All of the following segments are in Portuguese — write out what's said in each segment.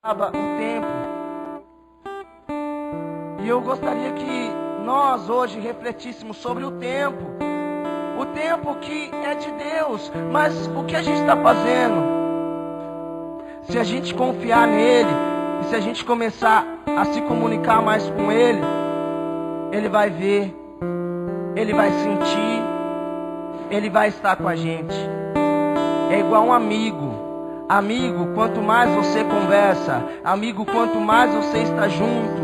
acaba o tempo. E eu gostaria que nós hoje refletíssemos sobre o tempo. O tempo que é de Deus. Mas o que a gente está fazendo? Se a gente confiar nele, e se a gente começar a se comunicar mais com ele, ele vai ver, ele vai sentir, ele vai estar com a gente. É igual um amigo. Amigo, quanto mais você conversa, amigo, quanto mais você está junto,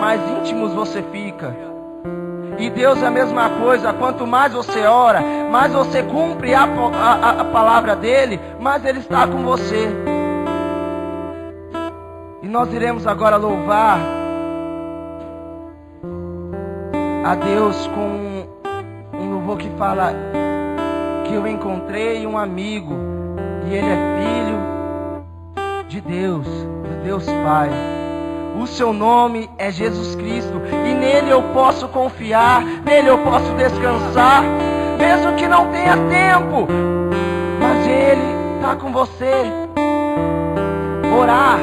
mais íntimos você fica. E Deus é a mesma coisa. Quanto mais você ora, mais você cumpre a palavra dele, mais ele está com você. E nós iremos agora louvar a Deus com um louvor que fala que eu encontrei um amigo e ele é filho de Deus, do Deus Pai. O seu nome é Jesus Cristo e nele eu posso confiar, nele eu posso descansar, mesmo que não tenha tempo, mas ele está com você. Orar,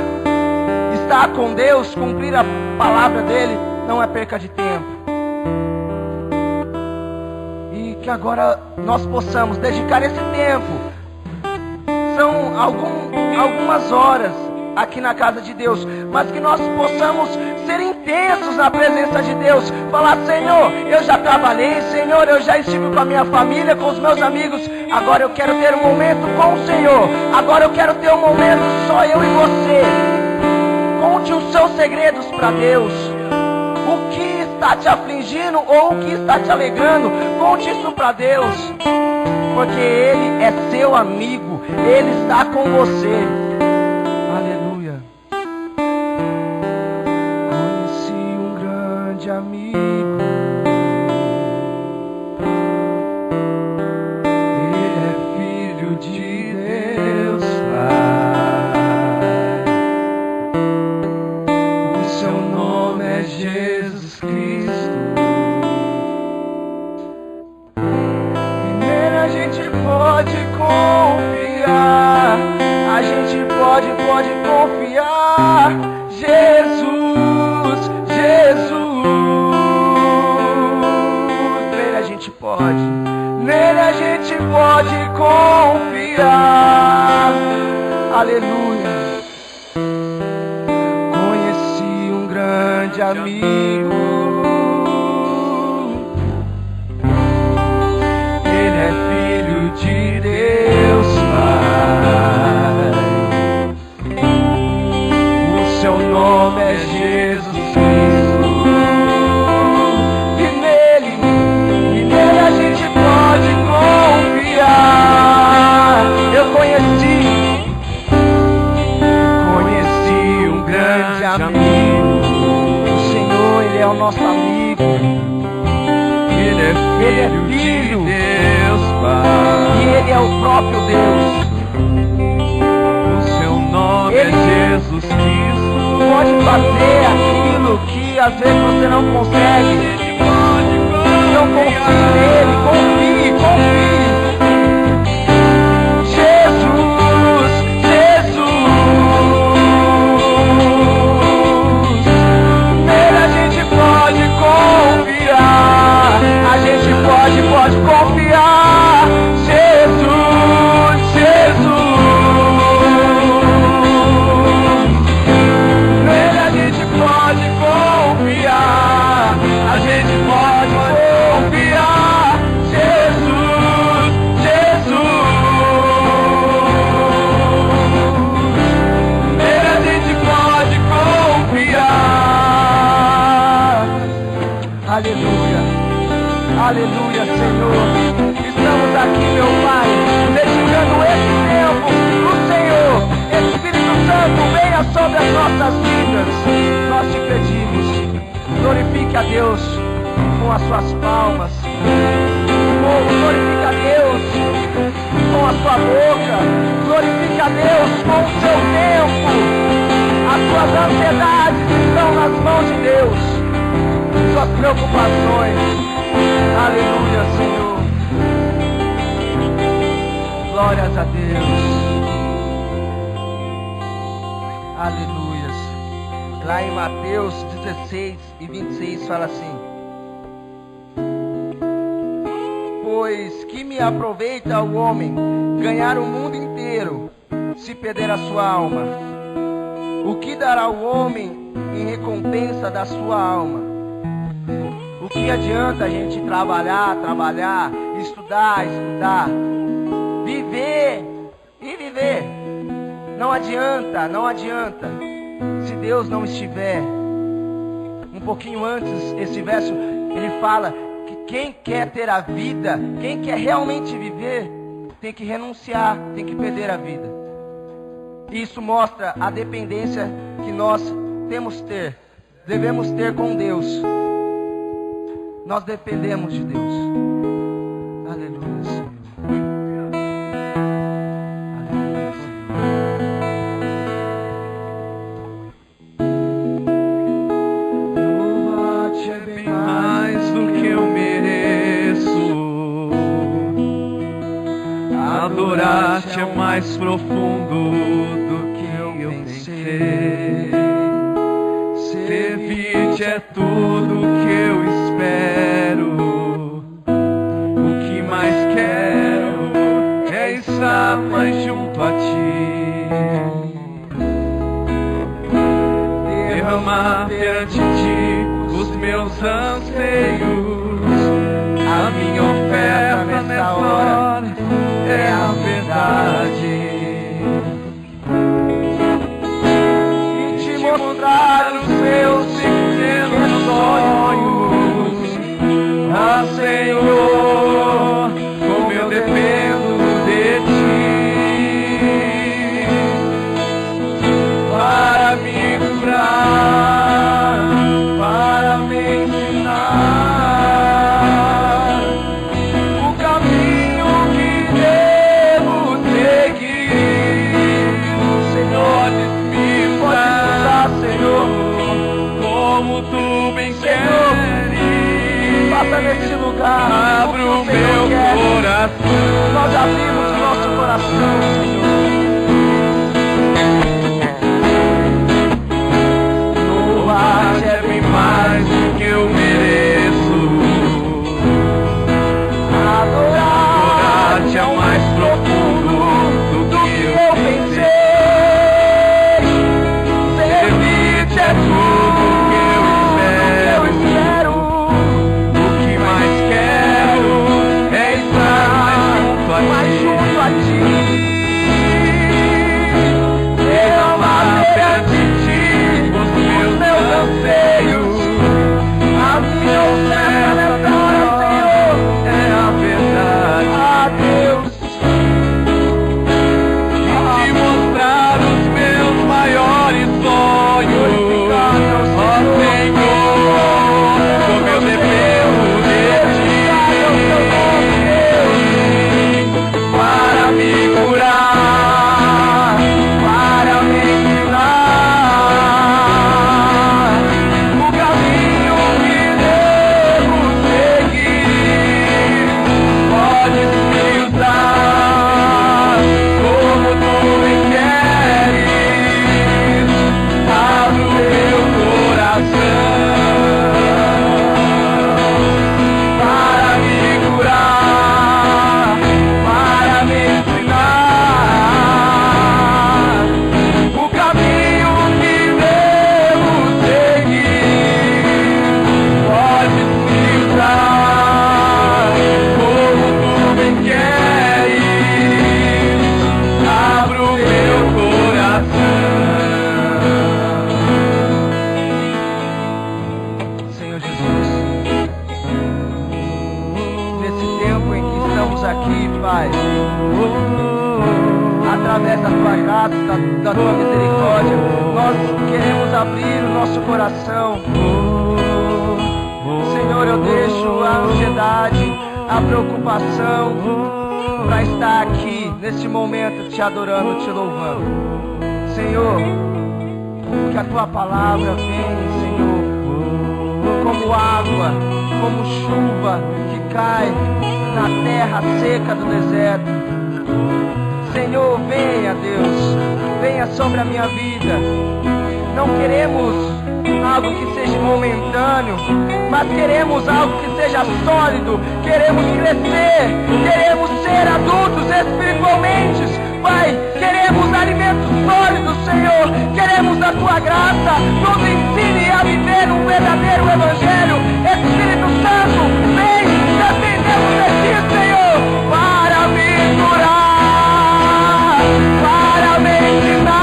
estar com Deus, cumprir a palavra dele, não é perca de tempo. E que agora nós possamos dedicar esse tempo. São algumas horas aqui na casa de Deus, mas que nós possamos ser intensos na presença de Deus. Falar: Senhor, eu já trabalhei, Senhor, eu já estive com a minha família, com os meus amigos. Agora eu quero ter um momento com o Senhor. Agora eu quero ter um momento só eu e você. Conte os seus segredos para Deus. O que está te afligindo ou o que está te alegrando, conte isso para Deus. Porque Ele é seu amigo, Ele está com você. Aleluia. Conheci um grande amigo, Ele é filho de Deus Pai. O seu nome é Jesus Cristo. A gente pode confiar, a gente pode confiar. Jesus, Jesus, nele a gente pode confiar. Aleluia. Conheci um grande amigo, de Deus Pai. O seu nome é Jesus Cristo. E nele a gente pode confiar. Eu conheci um grande amigo. O Senhor, Ele é o nosso amigo. Ele é filho de Deus Pai. E Ele é o próprio Deus. O seu nome é Jesus Cristo. Pode fazer aquilo que às vezes você não consegue. Não confie nele, confie. Jesus, nele a gente pode confiar. A gente pode confiar. Jesus, nele a gente pode confiar. A gente pode confiar. Jesus, nele a gente pode confiar. Aleluia. Aleluia, Senhor. Estamos aqui, meu Pai, dedicando esse tempo pro Senhor. Espírito Santo, venha sobre as nossas vidas. Nós te pedimos, glorifique a Deus com as suas palmas. Glorifique a Deus com a sua boca. Glorifique a Deus com o seu tempo. As suas ansiedades estão nas mãos de Deus. Suas preocupações. Aleluia, Senhor. Glórias a Deus. Aleluias. Lá em Mateus 16 e 26 fala assim: pois que me aproveita o homem ganhar o mundo inteiro, se perder a sua alma? O que dará o homem em recompensa da sua alma? O que adianta a gente trabalhar, estudar, viver e viver? Não adianta. Se Deus não estiver. Um pouquinho antes, esse verso, ele fala que quem quer ter a vida, quem quer realmente viver, tem que renunciar, tem que perder a vida. Isso mostra a dependência que nós devemos ter com Deus. Nós dependemos de Deus. Aleluia, Senhor. Aleluia, Senhor. Louvar-te é bem mais do que eu mereço. Adorar-te é mais profundo do que eu pensei. Servir-te é tudo que eu espero. O que mais quero é estar mais junto a ti. Derramar perante ti os meus anseios. A minha oferta nessa hora é a verdade. E te mostrar os meus pequenos sonhos. Ah, Senhor, como eu dependo de ti para me curar, para me ensinar o caminho que devo seguir. Senhor, me usar, Senhor, como tu bem queres. Faça nesse lugar, abra o meu coração. Nós abrimos o nosso coração, Senhor. Louvar-te é bem mais do que eu mereço. Adorar-te é mais profundo do que eu pensei. Servir-te é tudo que eu espero. O que mais quero é estar mais junto a ti. Derramar perante ti os meus anseios. A minha oferta nessa hora, Senhor, é a verdade. Ah, Deus, e te mostrar os meus maiores sonhos. Ó Senhor, como eu dependo de ti para me curar, para me ensinar o caminho que devo seguir. Podes me usar como tu bem queres. Abre o meu coração para me curar, para me ensinar o caminho que devo seguir. Podes me usar como tu bem queres. Abra o meu coração. Senhor Jesus, nesse tempo em que estamos aqui, Pai, através da tua graça, da tua misericórdia, nós queremos abrir o nosso coração. Senhor, eu deixo a ansiedade, a preocupação para estar aqui nesse momento te adorando, te louvando. Senhor, que a tua palavra venha, Senhor, como água, como chuva que cai na terra seca do deserto. Senhor, venha, Deus, venha venha sobre a minha vida. Não queremos algo que seja momentâneo, mas queremos algo que seja sólido. Queremos crescer, queremos ser adultos espiritualmente, Pai. Queremos alimentos sólidos, Senhor. Queremos a Tua graça. Nos ensine a viver um verdadeiro Evangelho. Espírito Santo, vem, dependemos de Ti, Senhor, para me curar, para me ensinar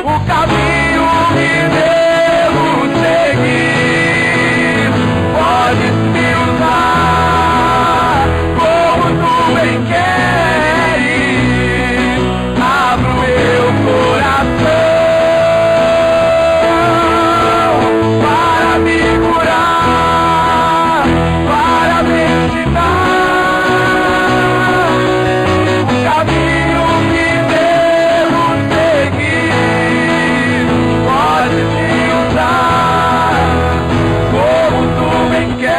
o caminho que devo seguir. Podes me usar como Tu bem queres. Abra o meu coração para me curar, para me ensinar o caminho que devo seguir. Pode me usar como Tu bem queres.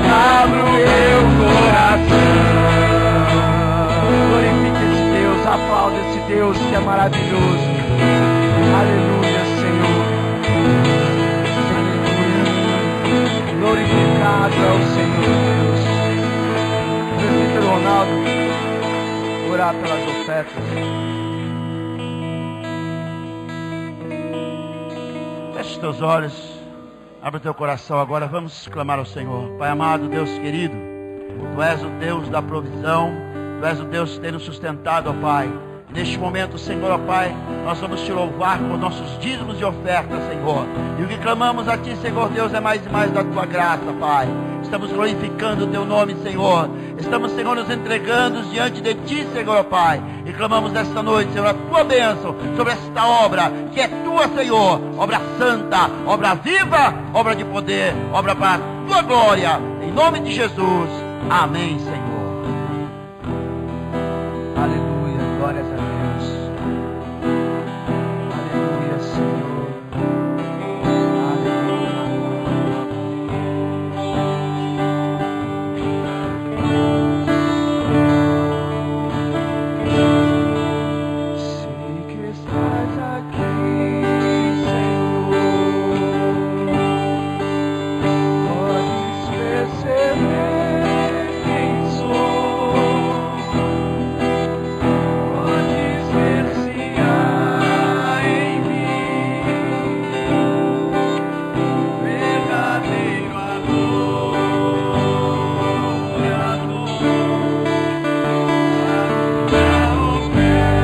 Abra o meu coração. Glorifique esse Deus, aplauda esse Deus que é maravilhoso. Aleluia, Senhor. Aleluia. Glorificado é o Senhor Deus. Presbítero Ronaldo, orar pelas ofertas. Feche os teus olhos, abre o teu coração agora, vamos clamar ao Senhor. Pai amado, Deus querido, Tu és o Deus da provisão, Tu és o Deus que tem nos sustentado, ó Pai. Neste momento, Senhor, ó Pai, nós vamos Te louvar com os nossos dízimos e ofertas, Senhor. E o que clamamos a Ti, Senhor Deus, é mais e mais da Tua graça, Pai. Estamos glorificando o Teu nome, Senhor. Estamos, Senhor, nos entregando diante de Ti, Senhor, ó Pai. E clamamos esta noite, Senhor, a Tua bênção sobre esta obra, que é Tua, Senhor. Obra santa, obra viva, obra de poder, obra para a Tua glória. Em nome de Jesus. Amém, Senhor. Aleluia, glórias a Deus. Aleluia, Senhor. Sei que estás aqui, Senhor. Podes perceber quem sou. Podes ver se há em mim verdadeiro adorador. A oferta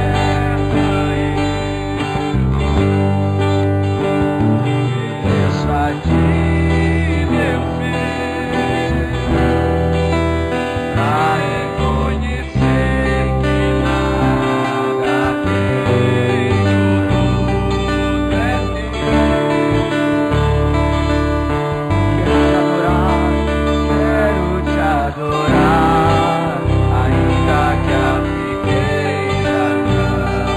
isso a Ti, meu ser, pra reconhecer que nada tenho, tudo é Teu. Quero Te adorar, ainda que a riqueza não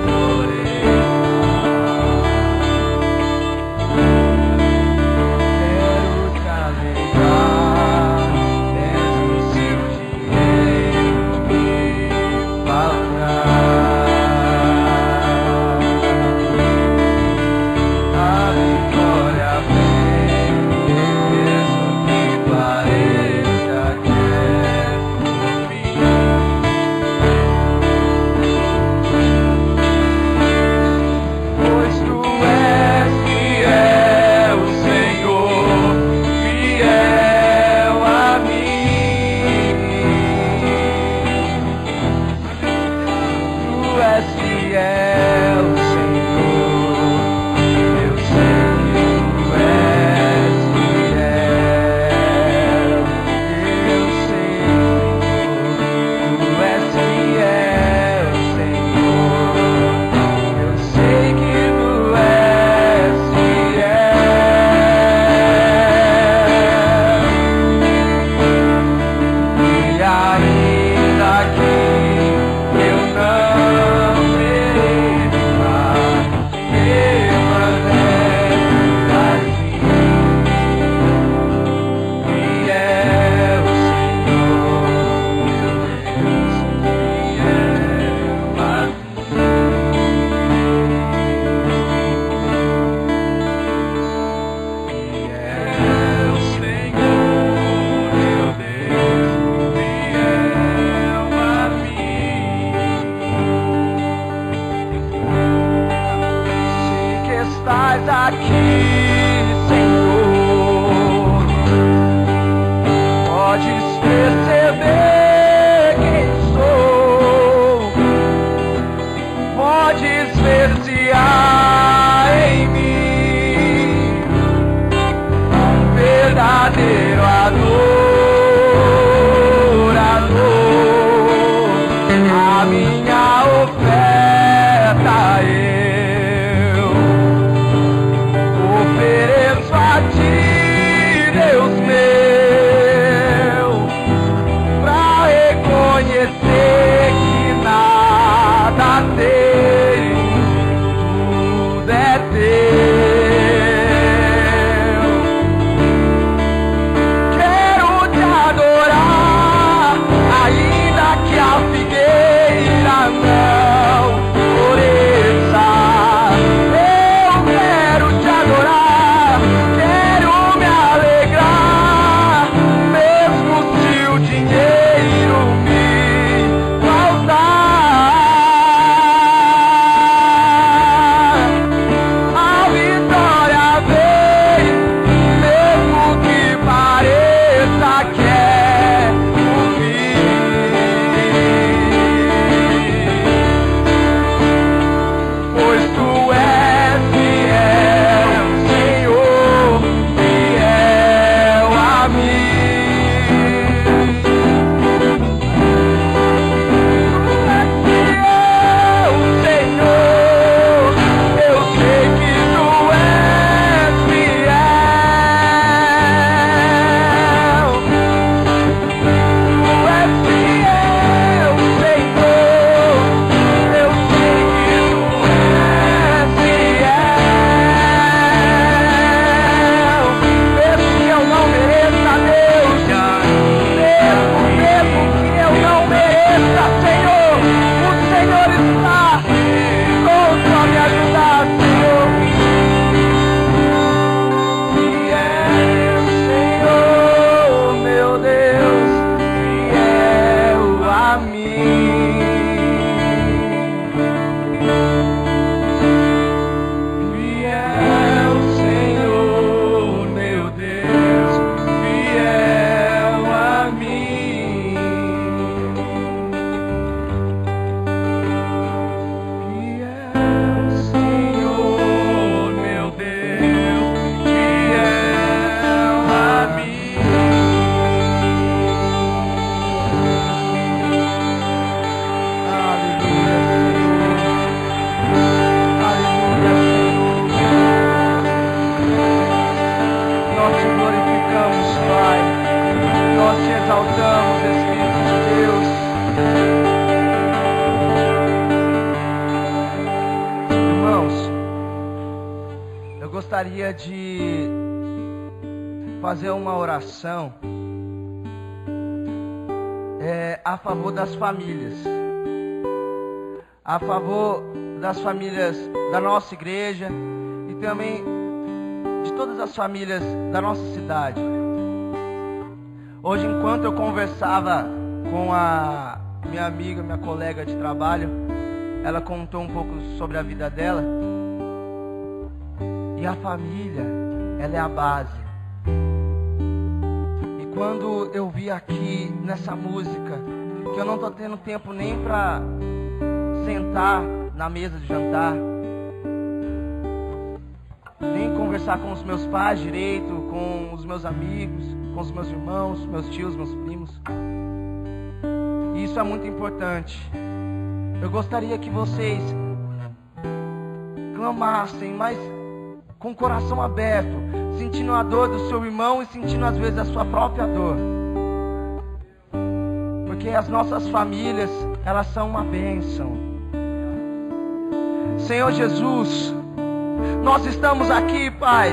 floresça. Quero Te alegrar, mesmo se o dinheiro me faltar. A vitória vem, mesmo que pareça que é o fim. Pois Tu és fiel, Senhor, fiel a mim. Tu és fiel, Senhor, eu sei que Tu és fiel. Eu sei, Senhor, Tu és fiel, Senhor. Eu sei que Tu és fiel. E ainda que eu não mereça, aqui, Senhor. Podes perceber quem sou, podes ver se há em mim um verdadeiro adorador. A minha oferta eu ofereço a ti, Deus meu, pra reconhecer que nada tenho, tudo é teu. Quero te adorar, ainda que a figueira não floresça. Eu quero te adorar, quero me alegrar, mesmo se o dinheiro me faltar. A vitória vem, mesmo que pareça que é o fim. Pois tu és fiel, Senhor, fiel a mim. Tu és fiel, Senhor, eu sei que tu és fiel. Tu és fiel, Senhor, eu sei que tu és fiel. Mesmo que eu não mereça, Deus, mesmo que eu não mereça, Senhor, o Senhor está pronto a me ajudar, Senhor. Fiel, Senhor, meu Deus, fiel a mim. Fiel, Senhor, meu Deus, fiel a mim. Fiel, Senhor, meu Deus, fiel a mim. Aleluia, Senhor. Aleluia, Senhor. Nós te glorificamos, Pai. Nós te exaltamos, Espírito de Deus. Irmãos, eu gostaria de fazer uma oração a favor das famílias. A favor das famílias da nossa igreja e também de todas as famílias da nossa cidade. Hoje, enquanto eu conversava com a minha amiga, minha colega de trabalho, ela contou um pouco sobre a vida dela. E a família, ela é a base. E quando eu vi aqui nessa música, que eu não tô tendo tempo nem pra sentar na mesa de jantar, nem conversar com os meus pais direito, com os meus amigos, com os meus irmãos, meus tios, meus primos. E isso é muito importante. Eu gostaria que vocês clamassem, mas com o coração aberto, sentindo a dor do seu irmão e sentindo às vezes a sua própria dor. Porque as nossas famílias, elas são uma bênção. Senhor Jesus, nós estamos aqui, Pai,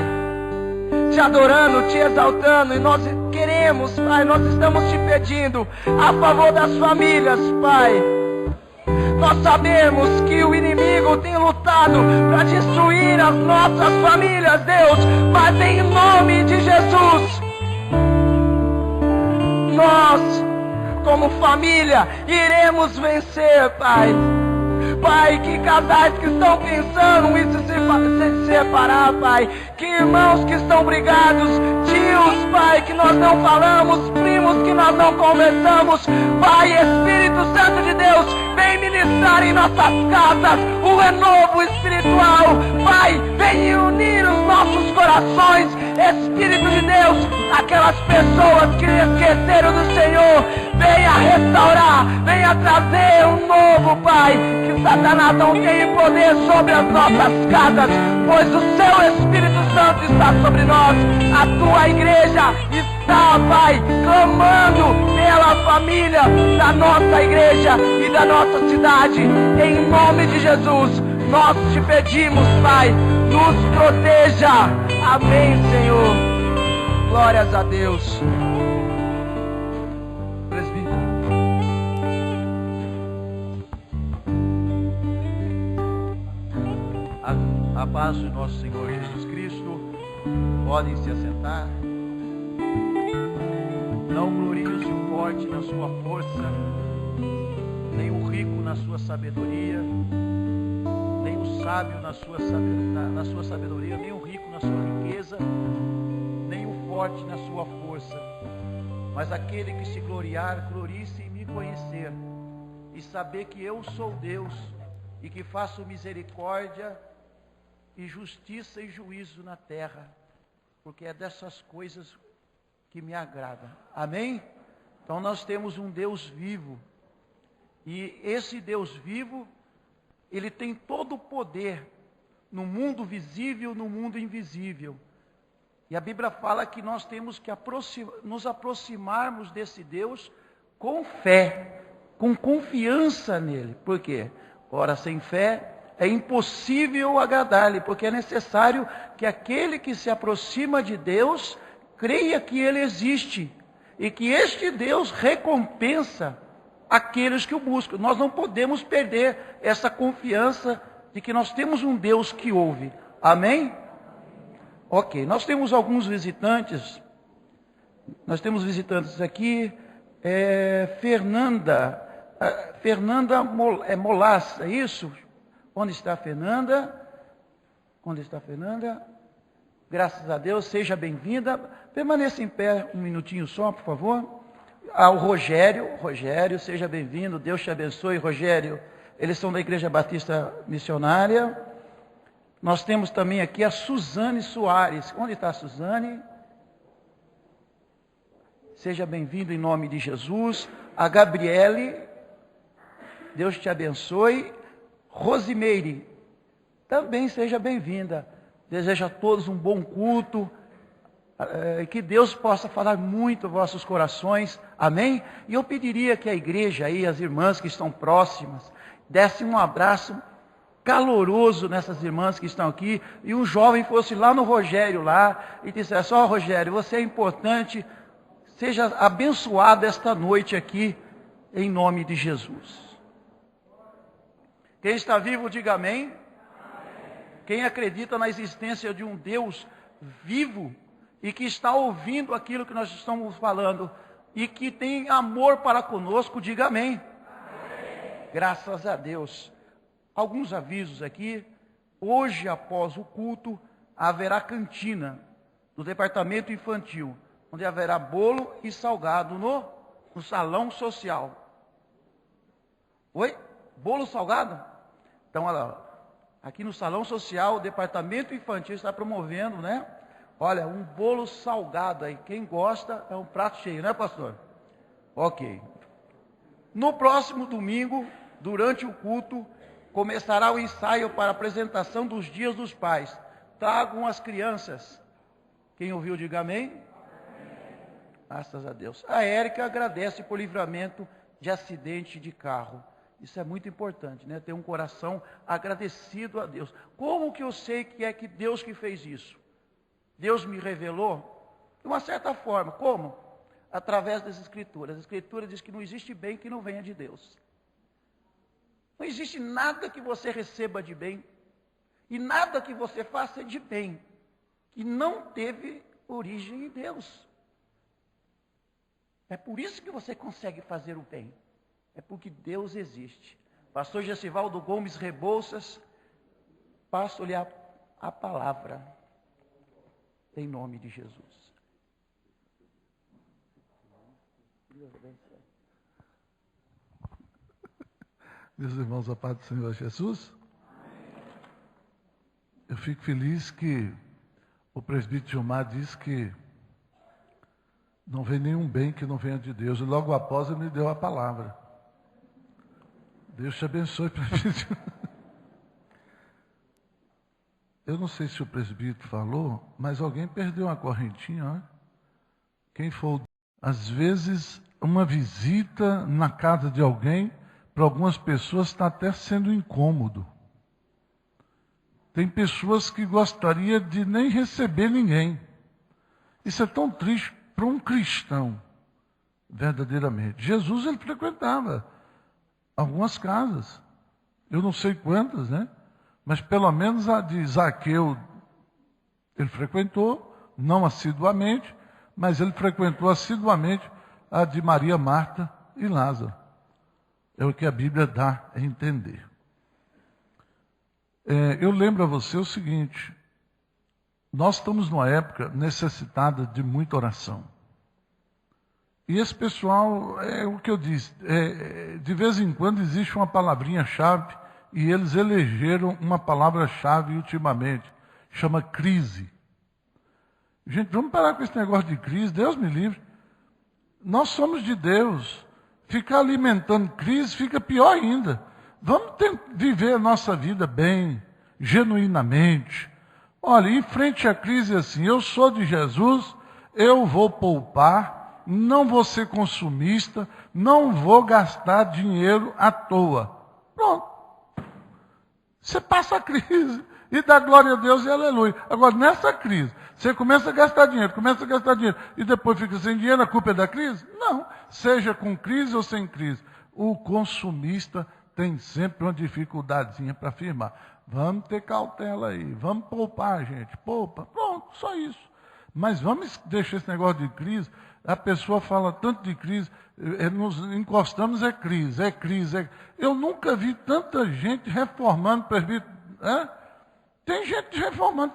te adorando, te exaltando, e nós queremos, Pai, nós estamos te pedindo a favor das famílias, Pai. Nós sabemos que o inimigo tem lutado para destruir as nossas famílias, Deus, mas em nome de Jesus, nós, como família, iremos vencer, Pai, Pai, que casais que estão pensando em se separar, Pai, que irmãos que estão brigados, tios, Pai, que nós não falamos, primos que nós não conversamos, Pai, Espírito Santo de Deus, vem ministrar em nossas casas o renovo espiritual, Pai, vem unir os nossos corações, Espírito de Deus, aquelas pessoas que esqueceram do Senhor, venha restaurar, venha trazer um novo, Pai, que Satanás não tem poder sobre as nossas casas, pois o seu Espírito Santo está sobre nós, a tua igreja está, Pai, clamando pela família da nossa igreja e da nossa cidade, em nome de Jesus, nós te pedimos, Pai, nos proteja, amém, Senhor, glórias a Deus. A paz do nosso Senhor Jesus Cristo, podem se assentar. Não glorie-se o forte na sua força, nem o rico na sua sabedoria, nem o sábio na sua sabedoria, nem o rico na sua riqueza, nem o forte na sua força. Mas aquele que se gloriar, glorie-se em me conhecer, e saber que eu sou Deus, e que faço misericórdia e justiça e juízo na terra, porque é dessas coisas que me agrada. Amém? Então nós temos um Deus vivo, e esse Deus vivo, ele tem todo o poder no mundo visível, no mundo invisível. E a Bíblia fala que nós temos que nos aproximarmos desse Deus com fé, com confiança nele. Por quê? Ora, sem fé é impossível agradar-lhe, porque é necessário que aquele que se aproxima de Deus creia que ele existe e que este Deus recompensa aqueles que o buscam. Nós não podemos perder essa confiança de que nós temos um Deus que ouve. Amém? Ok, nós temos alguns visitantes. Nós temos visitantes aqui. Fernanda Molas, é isso? Onde está a Fernanda? Onde está a Fernanda? Graças a Deus, seja bem-vinda. Permaneça em pé um minutinho só, por favor. Ao Rogério, seja bem-vindo. Deus te abençoe, Rogério. Eles são da Igreja Batista Missionária. Nós temos também aqui a Suzane Soares. Onde está a Suzane? Seja bem-vindo em nome de Jesus. A Gabriele, Deus te abençoe. Rosimeire, também seja bem-vinda. Desejo a todos um bom culto. Que Deus possa falar muito aos vossos corações. Amém? E eu pediria que a igreja aí, as irmãs que estão próximas, dessem um abraço caloroso nessas irmãs que estão aqui, e um jovem fosse lá no Rogério lá e dissesse: ó, Rogério, você é importante, seja abençoado esta noite aqui, em nome de Jesus. Quem está vivo, diga amém. Amém. Quem acredita na existência de um Deus vivo e que está ouvindo aquilo que nós estamos falando e que tem amor para conosco, diga amém. Amém. Graças a Deus. Alguns avisos aqui. Hoje, após o culto, haverá cantina no departamento infantil, onde haverá bolo e salgado no salão social. Oi? Bolo salgado? Então, olha lá, aqui no salão social, o departamento infantil está promovendo, né? Olha, um bolo salgado aí. Quem gosta, é um prato cheio, né, pastor? Ok. No próximo domingo, durante o culto, começará o ensaio para a apresentação dos Dias dos Pais. Tragam as crianças. Quem ouviu, diga amém. Graças a Deus. A Érica agradece por livramento de acidente de carro. Isso é muito importante, né? Ter um coração agradecido a Deus. Como que eu sei que é que Deus que fez isso? Deus me revelou de uma certa forma. Como? Através das Escrituras. A Escritura diz que não existe bem que não venha de Deus. Não existe nada que você receba de bem e nada que você faça de bem que não teve origem em Deus. É por isso que você consegue fazer o bem. É porque Deus existe. Pastor Gessivaldo Gomes Rebouças, passo-lhe a palavra, em nome de Jesus. Meus irmãos, a paz do Senhor Jesus. Eu fico feliz que o presbítero Gilmar disse que não vem nenhum bem que não venha de Deus. E logo após ele me deu a palavra. Deus te abençoe, presbítero. Eu não sei se o presbítero falou, mas alguém perdeu uma correntinha, ó. Quem for? Às vezes, uma visita na casa de alguém, para algumas pessoas está até sendo incômodo. Tem pessoas que gostariam de nem receber ninguém. Isso é tão triste para um cristão, verdadeiramente. Jesus, ele frequentava algumas casas. Eu não sei quantas, né? Mas pelo menos a de Zaqueu, ele frequentou, não assiduamente, mas ele frequentou assiduamente a de Maria, Marta e Lázaro. É o que a Bíblia dá a entender. Eu lembro a você o seguinte: nós estamos numa época necessitada de muita oração. E esse pessoal, é o que eu disse, de vez em quando existe uma palavrinha-chave, e eles elegeram uma palavra-chave ultimamente, chama crise. Gente, vamos parar com esse negócio de crise, Deus me livre. Nós somos de Deus. Ficar alimentando crise fica pior ainda. Vamos viver a nossa vida bem, genuinamente. Olha, em frente à crise assim, eu sou de Jesus, eu vou poupar, não vou ser consumista, não vou gastar dinheiro à toa. Pronto. Você passa a crise e dá glória a Deus e aleluia. Agora, nessa crise, você começa a gastar dinheiro, e depois fica sem dinheiro, a culpa é da crise? Não. Seja com crise ou sem crise, o consumista tem sempre uma dificuldadezinha para firmar. Vamos ter cautela aí, vamos poupar, gente, poupa. Pronto, só isso. Mas vamos deixar esse negócio de crise. A pessoa fala tanto de crise, nos encostamos, é crise. Eu nunca vi tanta gente reformando, presbítero. Tem gente reformando.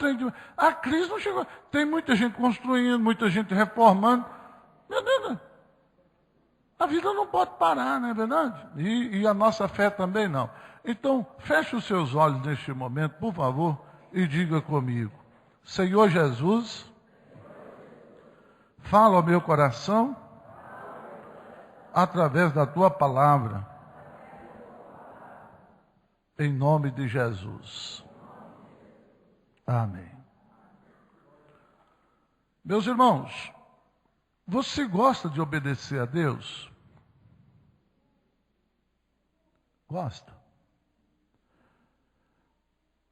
A crise não chegou. Tem muita gente construindo, muita gente reformando. Meu Deus, a vida não pode parar, não é verdade? E a nossa fé também não. Então, feche os seus olhos neste momento, por favor, e diga comigo: Senhor Jesus, fala ao meu coração através da tua palavra, em nome de Jesus. Amém. Meus irmãos, você gosta de obedecer a Deus? Gosta?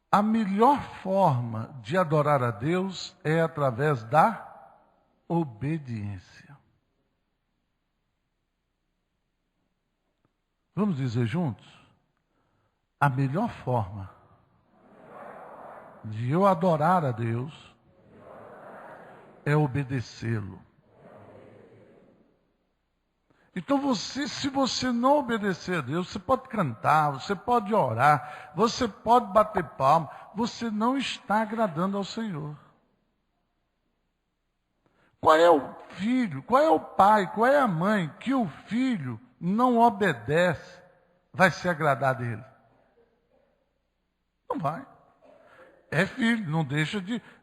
A melhor forma de adorar a Deus é através da obediência. Vamos dizer juntos? A melhor forma de eu adorar a Deus é obedecê-lo. Então se você não obedecer a Deus, você pode cantar, você pode orar, você pode bater palma, você não está agradando ao Senhor. Qual é o filho, qual é o pai, qual é a mãe que o filho não obedece, vai se agradar dele? Não vai. É filho,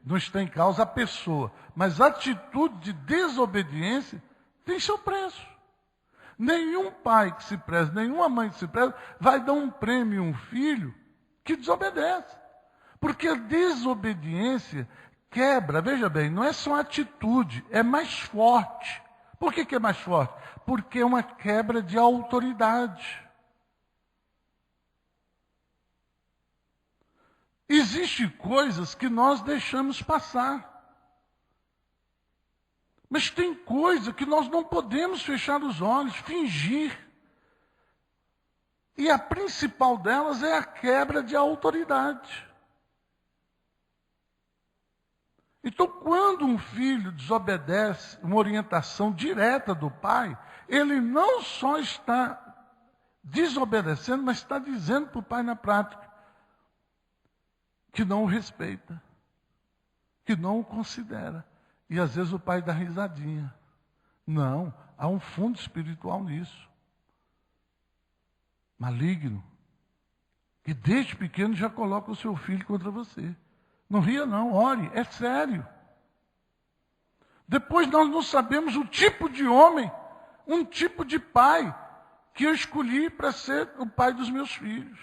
não está em causa a pessoa. Mas a atitude de desobediência tem seu preço. Nenhum pai que se preze, nenhuma mãe que se preze, vai dar um prêmio a um filho que desobedece. Porque a desobediência quebra, veja bem, não é só atitude, é mais forte. Por que é mais forte? Porque é uma quebra de autoridade. Existem coisas que nós deixamos passar. Mas tem coisa que nós não podemos fechar os olhos, fingir. E a principal delas é a quebra de autoridade. Então, quando um filho desobedece uma orientação direta do pai, ele não só está desobedecendo, mas está dizendo para o pai na prática que não o respeita, que não o considera. E às vezes o pai dá risadinha. Não, há um fundo espiritual nisso. Maligno. Que desde pequeno já coloca o seu filho contra você. Não ria não, ore, é sério. Depois nós não sabemos o tipo de homem, um tipo de pai que eu escolhi para ser o pai dos meus filhos.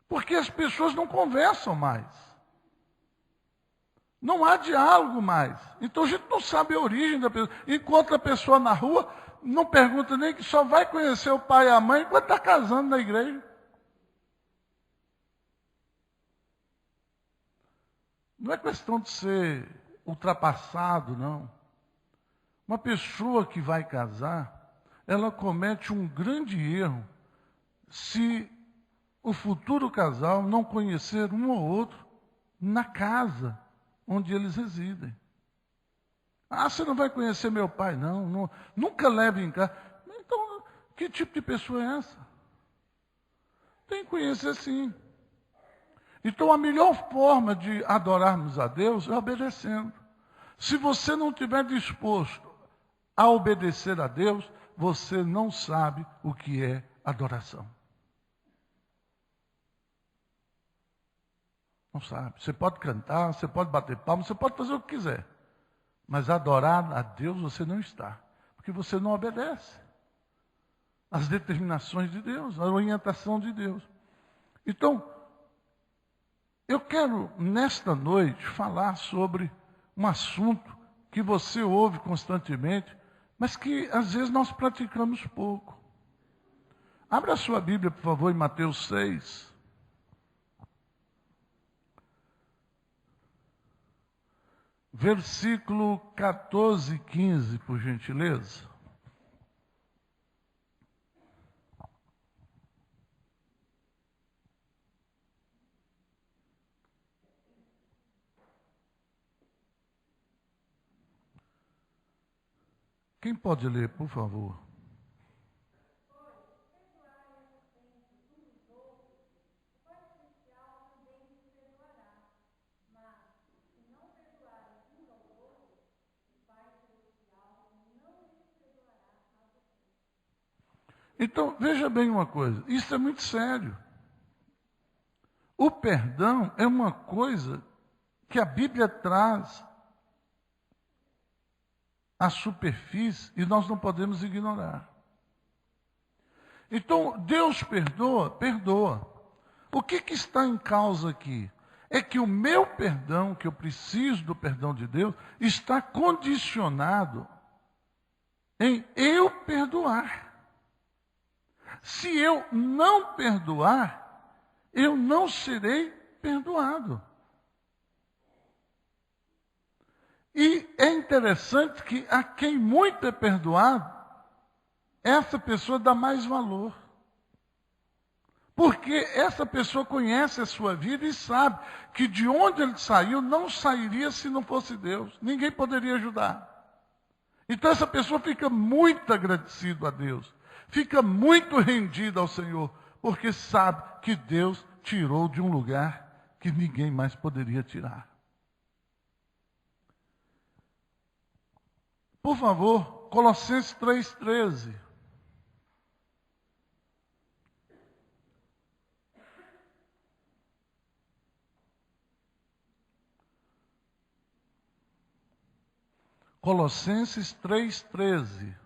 Porque as pessoas não conversam mais. Não há diálogo mais. Então a gente não sabe a origem da pessoa. Encontra a pessoa na rua, não pergunta nem que só vai conhecer o pai e a mãe quando está casando na igreja. Não é questão de ser ultrapassado, não. Uma pessoa que vai casar, ela comete um grande erro se o futuro casal não conhecer um ou outro na casa onde eles residem. Ah, você não vai conhecer meu pai, não. Nunca leve em casa. Então, que tipo de pessoa é essa? Tem que conhecer sim. Então, a melhor forma de adorarmos a Deus é obedecendo. Se você não estiver disposto a obedecer a Deus, você não sabe o que é adoração. Não sabe. Você pode cantar, você pode bater palmas, você pode fazer o que quiser. Mas adorar a Deus você não está. Porque você não obedece às determinações de Deus, à orientação de Deus. Então, eu quero, nesta noite, falar sobre um assunto que você ouve constantemente, mas que às vezes nós praticamos pouco. Abra a sua Bíblia, por favor, em Mateus 6. Versículo 14 e 15, por gentileza. Quem pode ler, por favor? Então, veja bem uma coisa, isso é muito sério. O perdão é uma coisa que a Bíblia traz à superfície e nós não podemos ignorar. Então, Deus perdoa? Perdoa. O que está em causa aqui? É que o meu perdão, que eu preciso do perdão de Deus, está condicionado em eu perdoar. Se eu não perdoar, eu não serei perdoado. E é interessante que a quem muito é perdoado, essa pessoa dá mais valor. Porque essa pessoa conhece a sua vida e sabe que de onde ele saiu, não sairia se não fosse Deus. Ninguém poderia ajudar. Então essa pessoa fica muito agradecida a Deus. Fica muito rendida ao Senhor, porque sabe que Deus tirou de um lugar que ninguém mais poderia tirar. Por favor, Colossenses 3,13. Colossenses 3,13.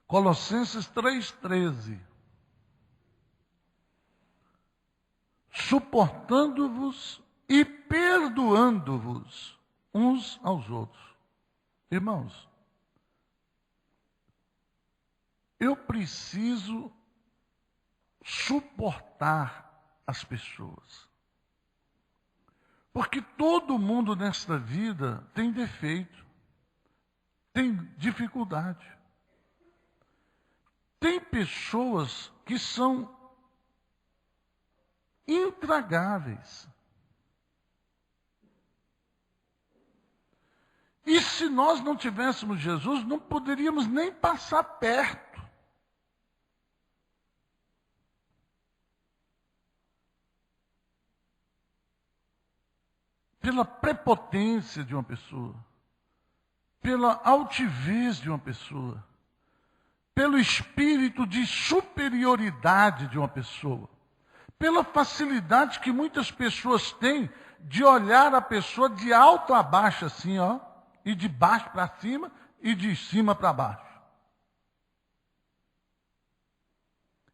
Colossenses 3,13. Suportando-vos e perdoando-vos uns aos outros. Irmãos, eu preciso suportar as pessoas. Porque todo mundo nesta vida tem defeito, tem dificuldade. Tem pessoas que são intragáveis. E se nós não tivéssemos Jesus, não poderíamos nem passar perto. Pela prepotência de uma pessoa, pela altivez de uma pessoa, pelo espírito de superioridade de uma pessoa, pela facilidade que muitas pessoas têm de olhar a pessoa de alto a baixo, assim, ó, e de baixo para cima e de cima para baixo.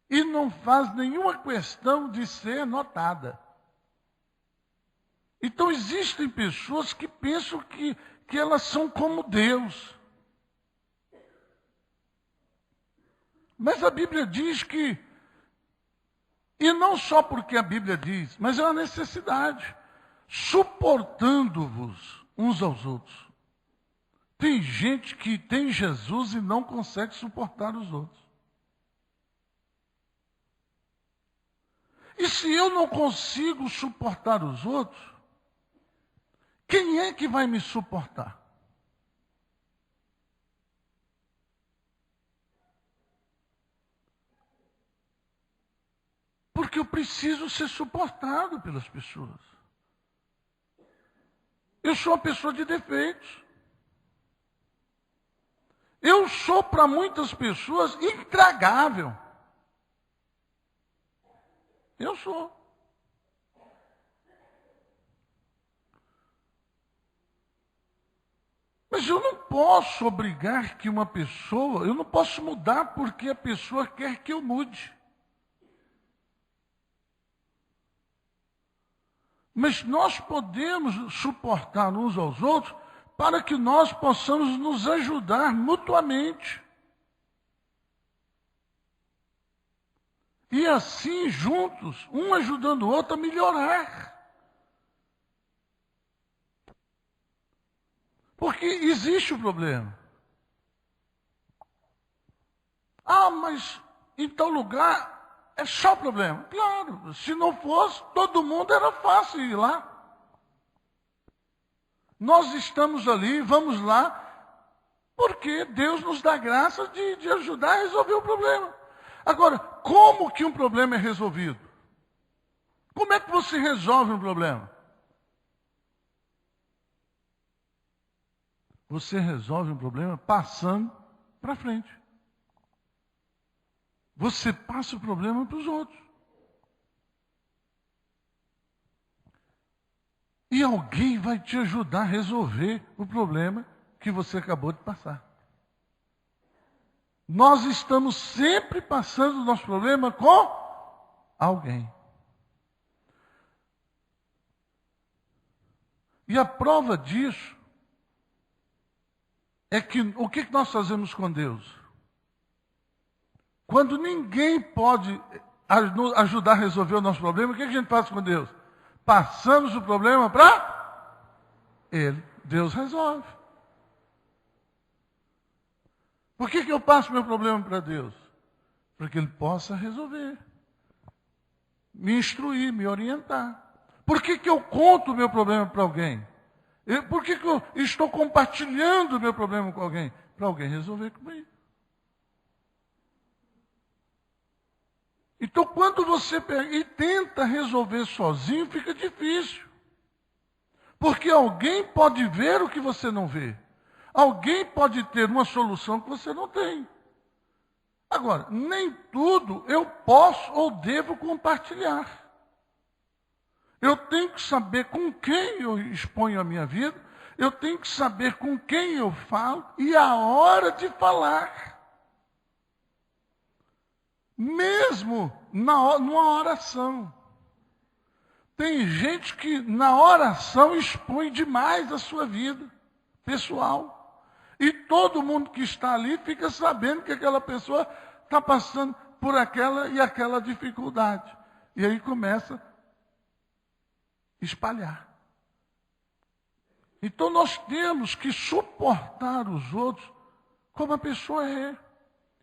E não faz nenhuma questão de ser notada. Então existem pessoas que pensam que elas são como Deus. Mas a Bíblia diz que, e não só porque a Bíblia diz, mas é uma necessidade, suportando-vos uns aos outros. Tem gente que tem Jesus e não consegue suportar os outros. E se eu não consigo suportar os outros, quem é que vai me suportar? Porque eu preciso ser suportado pelas pessoas. Eu sou uma pessoa de defeitos. Eu sou para muitas pessoas intragável. Eu sou. Mas eu não posso obrigar que uma pessoa, eu não posso mudar porque a pessoa quer que eu mude. Mas nós podemos suportar uns aos outros para que nós possamos nos ajudar mutuamente. E assim, juntos, um ajudando o outro a melhorar. Porque existe o problema. Ah, mas em tal lugar é só problema. Claro, se não fosse, todo mundo era fácil ir lá. Nós estamos ali, vamos lá, porque Deus nos dá graça de ajudar a resolver o problema. Agora, como que um problema é resolvido? Como é que você resolve um problema? Você resolve um problema passando para frente. Você passa o problema para os outros. E alguém vai te ajudar a resolver o problema que você acabou de passar. Nós estamos sempre passando o nosso problema com alguém. E a prova disso é que o que nós fazemos com Deus? Quando ninguém pode ajudar a resolver o nosso problema, o que a gente faz com Deus? Passamos o problema para Ele. Deus resolve. Por que eu passo meu problema para Deus? Para que Ele possa resolver. Me instruir, me orientar. Por que eu conto o meu problema para alguém? Por que eu estou compartilhando o meu problema com alguém? Para alguém resolver comigo. Então, quando você pega e tenta resolver sozinho, fica difícil. Porque alguém pode ver o que você não vê. Alguém pode ter uma solução que você não tem. Agora, nem tudo eu posso ou devo compartilhar. Eu tenho que saber com quem eu exponho a minha vida, eu tenho que saber com quem eu falo e a hora de falar. Mesmo numa oração. Tem gente que na oração expõe demais a sua vida pessoal. E todo mundo que está ali fica sabendo que aquela pessoa está passando por aquela e aquela dificuldade. E aí começa a espalhar. Então nós temos que suportar os outros como a pessoa é.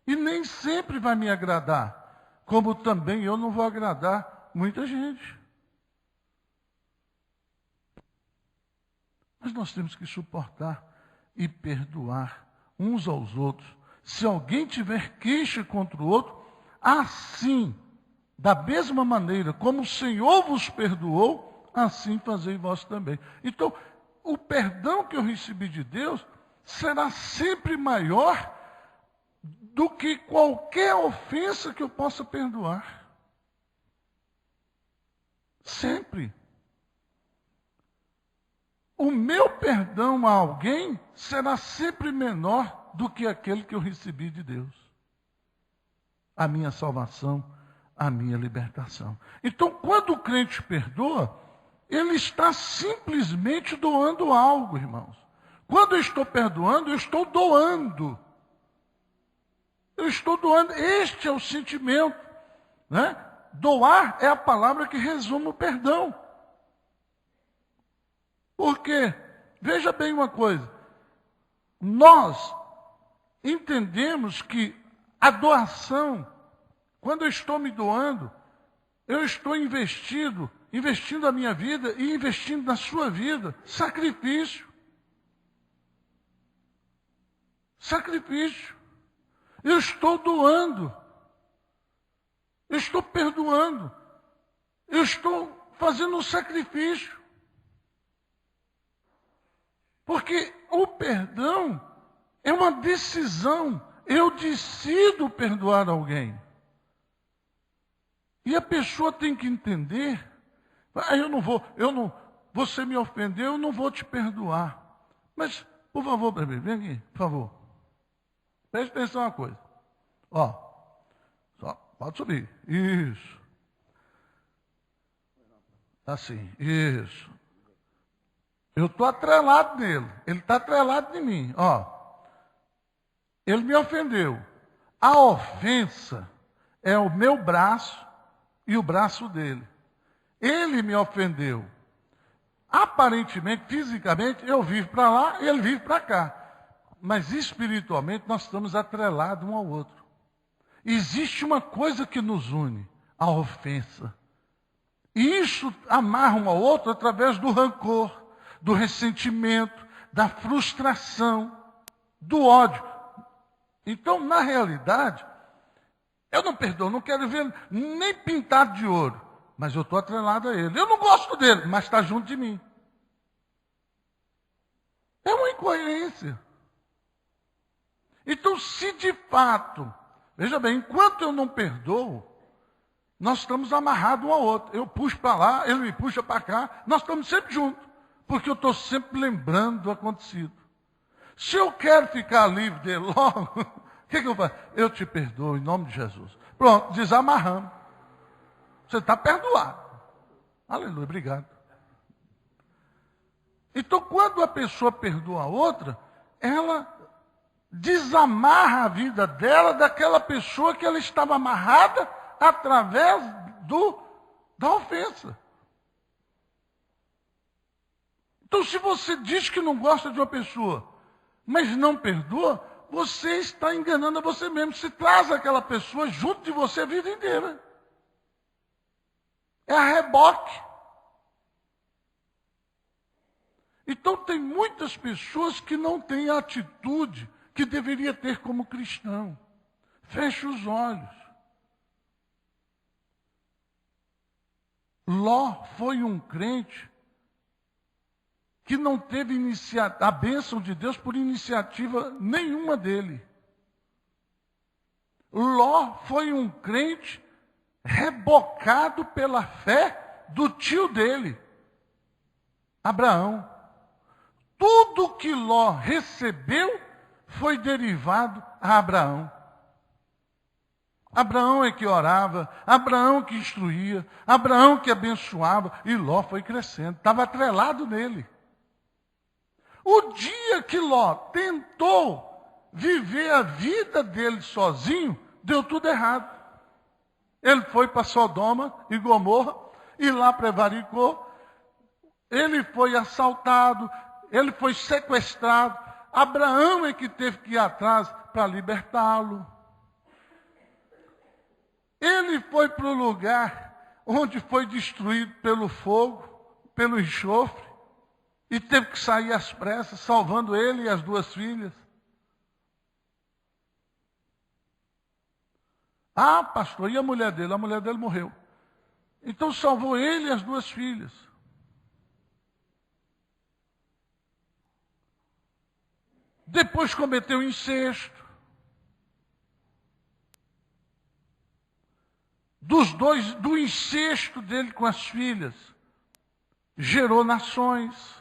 E nem sempre vai me agradar. Como também eu não vou agradar muita gente. Mas nós temos que suportar e perdoar uns aos outros. Se alguém tiver queixa contra o outro, assim, da mesma maneira como o Senhor vos perdoou, assim fazei vós também. Então, o perdão que eu recebi de Deus será sempre maior do que qualquer ofensa que eu possa perdoar. Sempre. O meu perdão a alguém será sempre menor do que aquele que eu recebi de Deus. A minha salvação, a minha libertação. Então, quando o crente perdoa, ele está simplesmente doando algo, irmãos. Quando eu estou perdoando, eu estou doando. Eu estou doando. Este é o sentimento, né? Doar é a palavra que resume o perdão. Porque, veja bem uma coisa, nós entendemos que a doação, quando eu estou me doando, eu estou investindo a minha vida e investindo na sua vida. Sacrifício. Sacrifício. Eu estou doando. Eu estou perdoando. Eu estou fazendo um sacrifício. Porque o perdão é uma decisão. Eu decido perdoar alguém. E a pessoa tem que entender, você me ofendeu, eu não vou te perdoar. Mas, por favor, bebê, vem aqui, por favor. Preste atenção uma coisa. Só, pode subir. Isso. Assim, isso. Eu estou atrelado nele. Ele está atrelado em mim. Ele me ofendeu. A ofensa é o meu braço e o braço dele. Ele me ofendeu. Aparentemente, fisicamente, eu vivo para lá e ele vive para cá. Mas espiritualmente nós estamos atrelados um ao outro. Existe uma coisa que nos une, a ofensa. E isso amarra um ao outro através do rancor, do ressentimento, da frustração, do ódio. Então, na realidade, eu não perdoo, não quero ver nem pintado de ouro, mas eu estou atrelado a ele. Eu não gosto dele, mas está junto de mim. É uma incoerência. Então, se de fato, veja bem, enquanto eu não perdoo, nós estamos amarrados um ao outro. Eu puxo para lá, ele me puxa para cá, nós estamos sempre juntos. Porque eu estou sempre lembrando do acontecido. Se eu quero ficar livre dele logo, o que eu faço? Eu te perdoo em nome de Jesus. Pronto, desamarramos. Você está perdoado. Aleluia, obrigado. Então, quando a pessoa perdoa a outra, ela desamarra a vida dela daquela pessoa que ela estava amarrada através da ofensa. Então, se você diz que não gosta de uma pessoa, mas não perdoa, você está enganando a você mesmo. Você traz aquela pessoa junto de você a vida inteira. É a reboque. Então, tem muitas pessoas que não têm a atitude que deveria ter como cristão. Feche os olhos. Ló foi um crente que não teve a bênção de Deus por iniciativa nenhuma dele. Ló foi um crente rebocado pela fé do tio dele, Abraão. Tudo que Ló recebeu foi derivado a Abraão. Abraão é que orava, Abraão que instruía, Abraão que abençoava, e Ló foi crescendo, estava atrelado nele. O dia que Ló tentou viver a vida dele sozinho, deu tudo errado. Ele foi para Sodoma e Gomorra, e lá prevaricou. Ele foi assaltado, ele foi sequestrado. Abraão é que teve que ir atrás para libertá-lo. Ele foi para o lugar onde foi destruído pelo fogo, pelo enxofre. E teve que sair às pressas, salvando ele e as 2 filhas. Ah, pastor, e a mulher dele? A mulher dele morreu. Então salvou ele e as 2 filhas. Depois cometeu incesto. Do incesto dele com as filhas, gerou nações.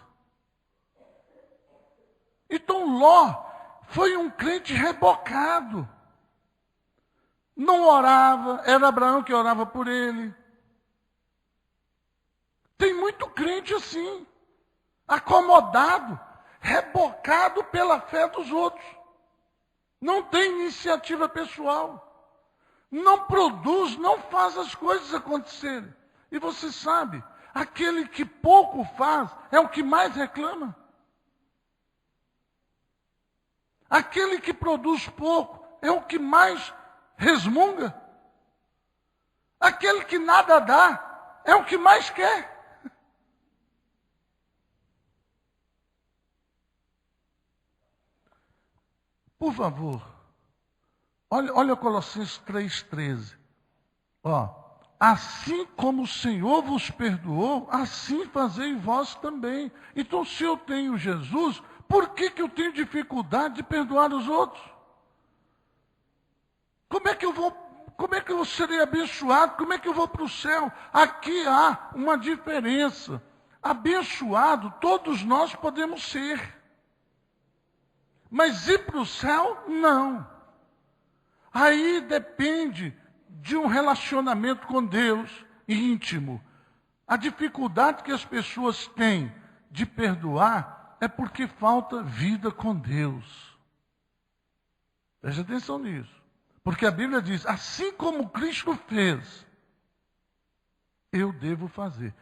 Então Ló foi um crente rebocado. Não orava, era Abraão que orava por ele. Tem muito crente assim, acomodado, rebocado pela fé dos outros. Não tem iniciativa pessoal. Não produz, não faz as coisas acontecerem. E você sabe, aquele que pouco faz é o que mais reclama. Aquele que produz pouco é o que mais resmunga. Aquele que nada dá é o que mais quer. Por favor, olha Colossenses 3,13. Assim como o Senhor vos perdoou, assim fazei vós também. Então, se eu tenho Jesus, por que eu tenho dificuldade de perdoar os outros? Como é que eu serei abençoado? Como é que eu vou para o céu? Aqui há uma diferença. Abençoado, todos nós podemos ser. Mas ir para o céu, não. Aí depende de um relacionamento com Deus íntimo. A dificuldade que as pessoas têm de perdoar é porque falta vida com Deus. Preste atenção nisso. Porque a Bíblia diz, assim como Cristo fez, eu devo fazer.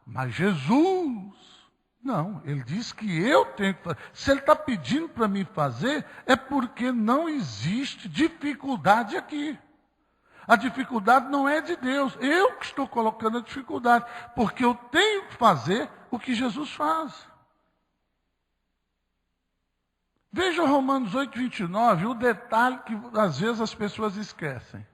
Mas Jesus... Não, ele diz que eu tenho que fazer. Se ele está pedindo para mim fazer, é porque não existe dificuldade aqui. A dificuldade não é de Deus. Eu que estou colocando a dificuldade. Porque eu tenho que fazer o que Jesus faz. Veja Romanos 8,29, o detalhe que às vezes as pessoas esquecem.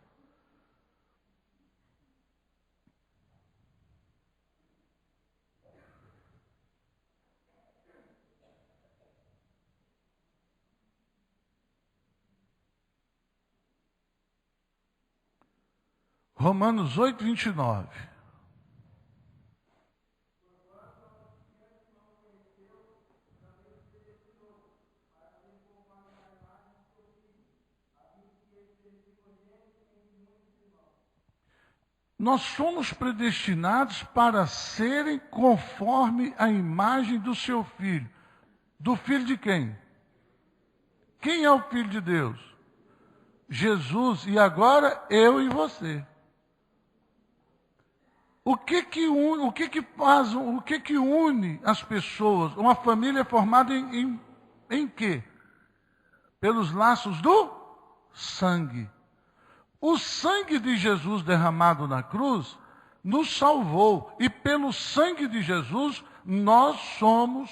Romanos 8,29. Nós somos predestinados para serem conforme a imagem do seu Filho. Do Filho de quem? Quem é o Filho de Deus? Jesus. E agora eu e você. O que une as pessoas? Uma família é formada em quê? Pelos laços do sangue. O sangue de Jesus derramado na cruz nos salvou. E pelo sangue de Jesus, nós somos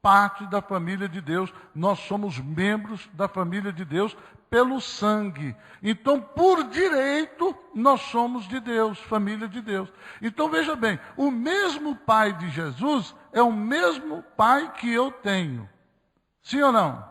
parte da família de Deus. Nós somos membros da família de Deus pelo sangue. Então, por direito, nós somos de Deus, família de Deus. Então, veja bem, o mesmo Pai de Jesus é o mesmo Pai que eu tenho. Sim ou não?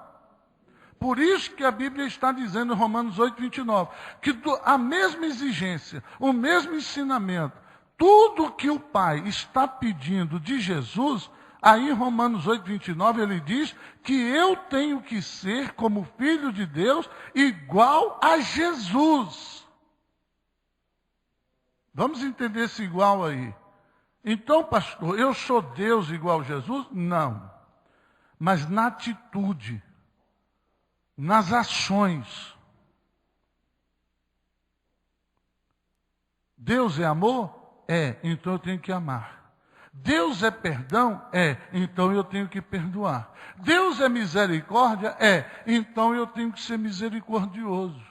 Por isso que a Bíblia está dizendo em Romanos 8,29, que a mesma exigência, o mesmo ensinamento, tudo que o Pai está pedindo de Jesus, aí em Romanos 8,29 ele diz que eu tenho que ser, como filho de Deus, igual a Jesus. Vamos entender esse igual aí. Então, pastor, eu sou Deus igual a Jesus? Não. Mas na atitude, nas ações. Deus é amor? É, então eu tenho que amar. Deus é perdão? É, então eu tenho que perdoar. Deus é misericórdia? É, então eu tenho que ser misericordioso.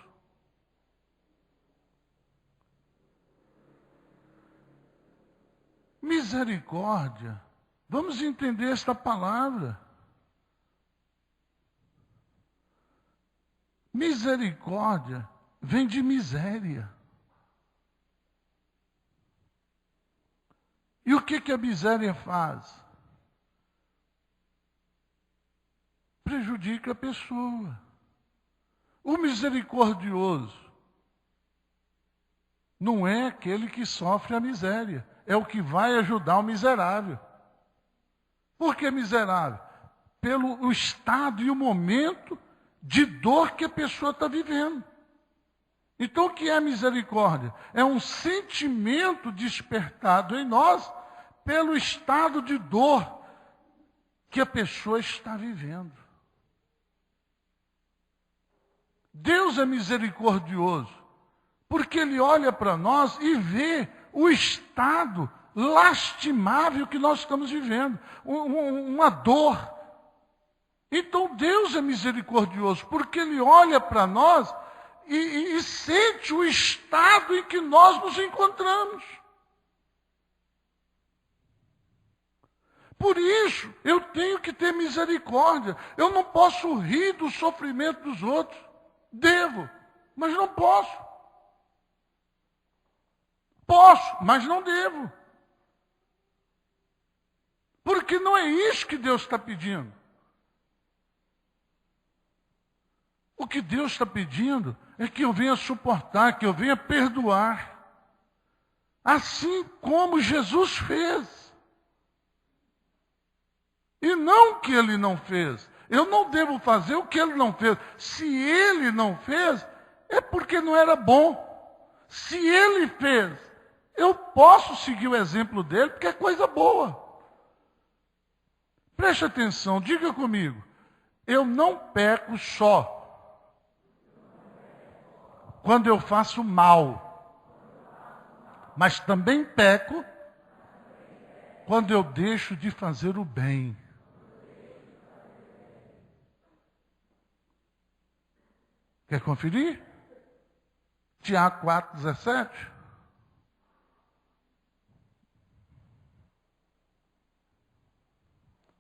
Misericórdia Vamos entender esta palavra. Misericórdia vem de miséria. E o que a miséria faz? Prejudica a pessoa. O misericordioso não é aquele que sofre a miséria, é o que vai ajudar o miserável. Por que miserável? Pelo estado e o momento de dor que a pessoa está vivendo. Então, o que é misericórdia? É um sentimento despertado em nós pelo estado de dor que a pessoa está vivendo. Deus é misericordioso, porque Ele olha para nós e vê o estado lastimável que nós estamos vivendo, uma dor. Então Deus é misericordioso, porque Ele olha para nós e sente o estado em que nós nos encontramos. Por isso, eu tenho que ter misericórdia. Eu não posso rir do sofrimento dos outros. Devo, mas não posso. Posso, mas não devo. Porque não é isso que Deus está pedindo. O que Deus está pedindo é que eu venha suportar, que eu venha perdoar. Assim como Jesus fez. E não o que Ele não fez. Eu não devo fazer o que Ele não fez. Se Ele não fez, é porque não era bom. Se Ele fez, eu posso seguir o exemplo dele, porque é coisa boa. Preste atenção, diga comigo. Eu não peco só quando eu faço mal, mas também peco quando eu deixo de fazer o bem. Quer conferir? Tiago 4,17.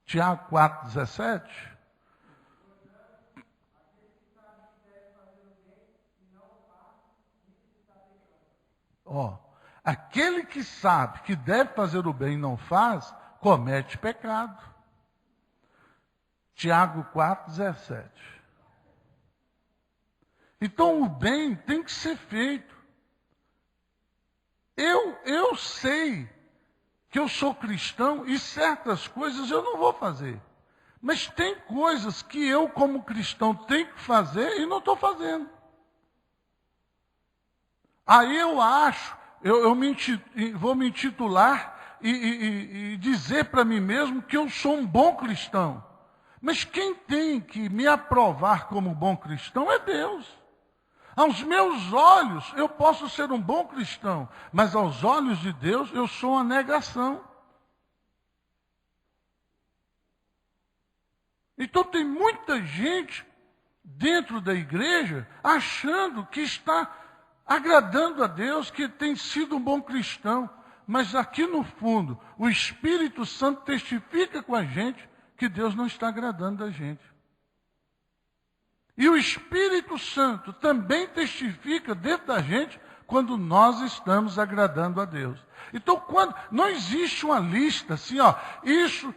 Tiago 4,17. Aquele que sabe que deve fazer o bem e não faz, comete pecado. Tiago 4,17. Então o bem tem que ser feito. Eu sei que eu sou cristão e certas coisas eu não vou fazer. Mas tem coisas que eu, como cristão, tenho que fazer e não estou fazendo. Aí eu acho, vou me intitular e dizer para mim mesmo que eu sou um bom cristão. Mas quem tem que me aprovar como bom cristão é Deus. Aos meus olhos, eu posso ser um bom cristão, mas aos olhos de Deus, eu sou uma negação. Então tem muita gente dentro da igreja achando que está agradando a Deus, que tem sido um bom cristão. Mas aqui no fundo, o Espírito Santo testifica com a gente que Deus não está agradando a gente. E o Espírito Santo também testifica dentro da gente quando nós estamos agradando a Deus. Então, não existe uma lista assim, isso